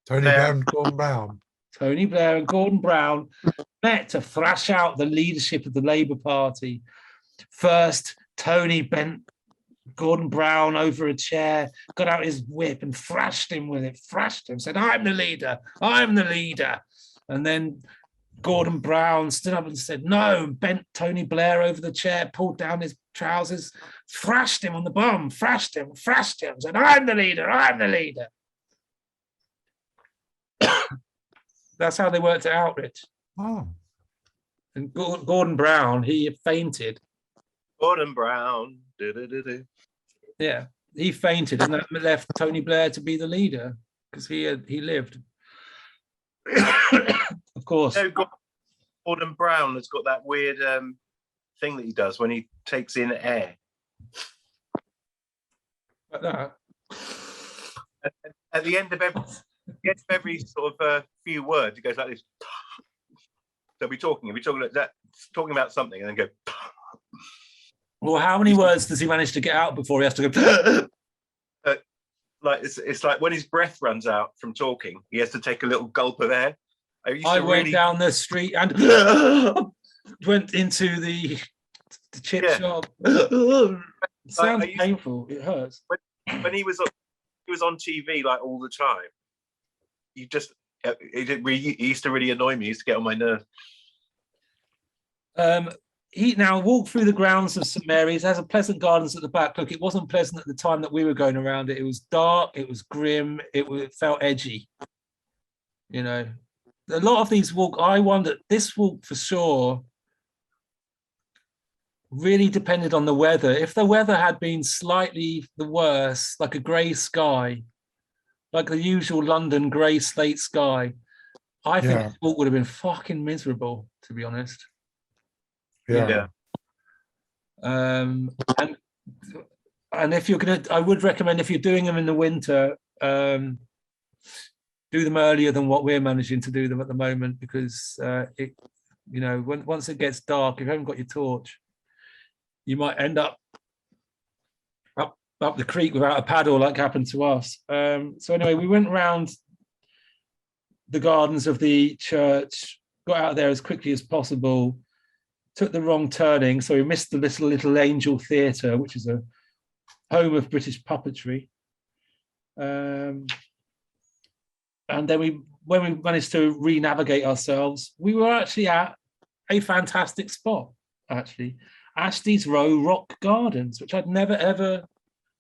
Tony Blair and Gordon Brown. Tony Blair and Gordon Brown met to thrash out the leadership of the Labour Party. First, Tony bent Gordon Brown over a chair, got out his whip and thrashed him with it, said, I'm the leader, I'm the leader. And then Gordon Brown stood up and said, no, and bent Tony Blair over the chair, pulled down his trousers, thrashed him on the bum, thrashed him, said, I'm the leader, I'm the leader. That's how they worked it out, Rich. Oh. And Gordon Brown, he fainted. Gordon Brown. Do-do-do-do. Yeah, he fainted, and that left Tony Blair to be the leader because he lived. Of course. You know, Gordon Brown has got that weird thing that he does when he takes in air. Like that. At the end of every sort of few words, it goes like this. So we're talking like that, talking about something, and then go. Well, how many words does he manage to get out before he has to go? Like it's like when his breath runs out from talking, he has to take a little gulp of air. I went down the street and went into the chip shop. It sounds painful. It hurts. When he was on TV like all the time, he used to really annoy me. He used to get on my nerves. He now walked through the grounds of St Mary's, has a pleasant gardens at the back. Look, it wasn't pleasant at the time that we were going around it. It was dark, it was grim, it felt edgy. You know, a lot of these I wonder, this walk for sure really depended on the weather. If the weather had been slightly the worse, like a grey sky, like the usual London grey slate sky, I think this walk would have been fucking miserable, to be honest. Yeah. And if you're gonna, I would recommend if you're doing them in the winter, do them earlier than what we're managing to do them at the moment, because once it gets dark, if you haven't got your torch, you might end up the creek without a paddle, like happened to us. So anyway, we went round the gardens of the church, got out of there as quickly as possible. Took the wrong turning, so we missed the little Angel Theatre, which is a home of British puppetry. And then when we managed to re-navigate ourselves, we were actually at a fantastic spot, actually. Ashley's Row Rock Gardens, which I'd never, ever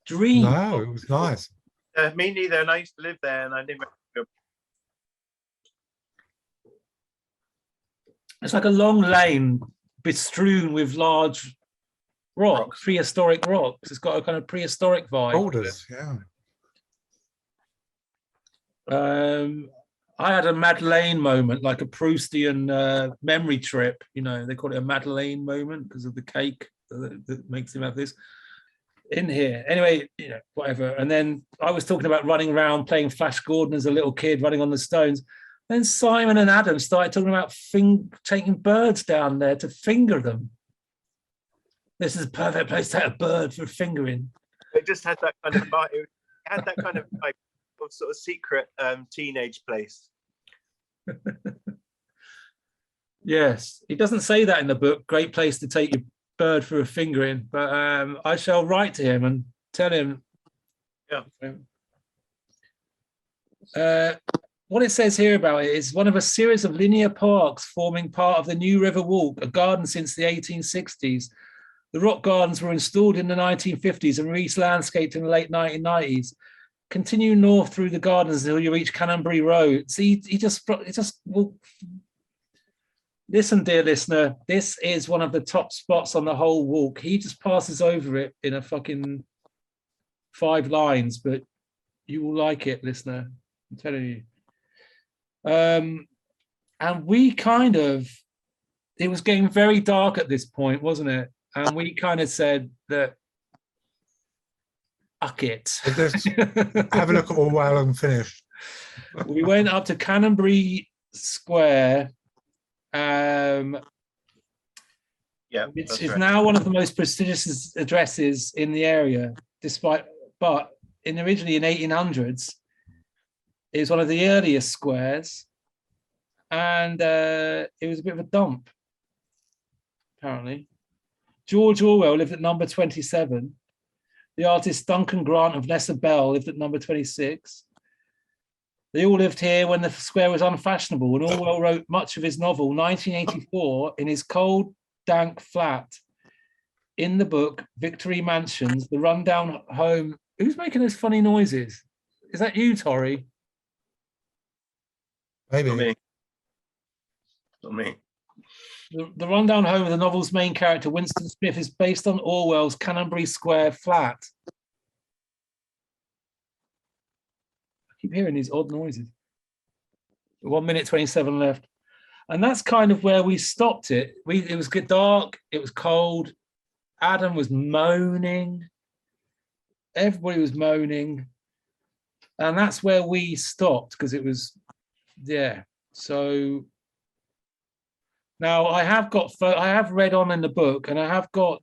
dreamed. No, it was nice. Me neither, and I used to live there, and I didn't. It's like a long lane bestrewn with large rocks, prehistoric rocks. It's got a kind of prehistoric vibe. Boulders, yeah. I had a Madeleine moment, like a Proustian memory trip. You know, they call it a Madeleine moment because of the cake that makes him have this in here. Anyway, whatever. And then I was talking about running around playing Flash Gordon as a little kid, running on the stones. Then Simon and Adam started talking about taking birds down there to finger them. This is a perfect place to have a bird for fingering. It just had that kind of vibe. It had that kind of like sort of secret teenage place. Yes, he doesn't say that in the book. Great place to take your bird for a fingering, but I shall write to him and tell him. Yeah. What it says here about it is one of a series of linear parks forming part of the New River Walk, a garden since the 1860s. The rock gardens were installed in the 1950s and re-landscaped in the late 1990s. Continue north through the gardens until you reach Canonbury Road. See, he just listen, dear listener, this is one of the top spots on the whole walk. He just passes over it in a fucking 5 lines, but you will like it, listener. I'm telling you. And we kind of, it was getting very dark at this point, wasn't it? And we kind of said that, fuck it. Just have a look at Orwell and finish. We went up to Canonbury Square. Yeah, It's that's right. now one of the most prestigious addresses in the area, but originally in 1800s, it was one of the earliest squares, and it was a bit of a dump, apparently. George Orwell lived at number 27. The artist Duncan Grant of Nessa Bell lived at number 26. They all lived here when the square was unfashionable, and Orwell wrote much of his novel, 1984, in his cold, dank flat. In the book, Victory Mansions, the rundown home. Who's making those funny noises? Is that you, Torry? Maybe. Not me. Not me. The rundown home of the novel's main character, Winston Smith, is based on Orwell's Canonbury Square flat. I keep hearing these odd noises. 1 minute 27 left. And that's kind of where we stopped it. It was dark, it was cold. Adam was moaning. Everybody was moaning. And that's where we stopped, because it was, yeah. So now I have read on in the book, and I have got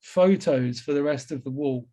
photos for the rest of the walk.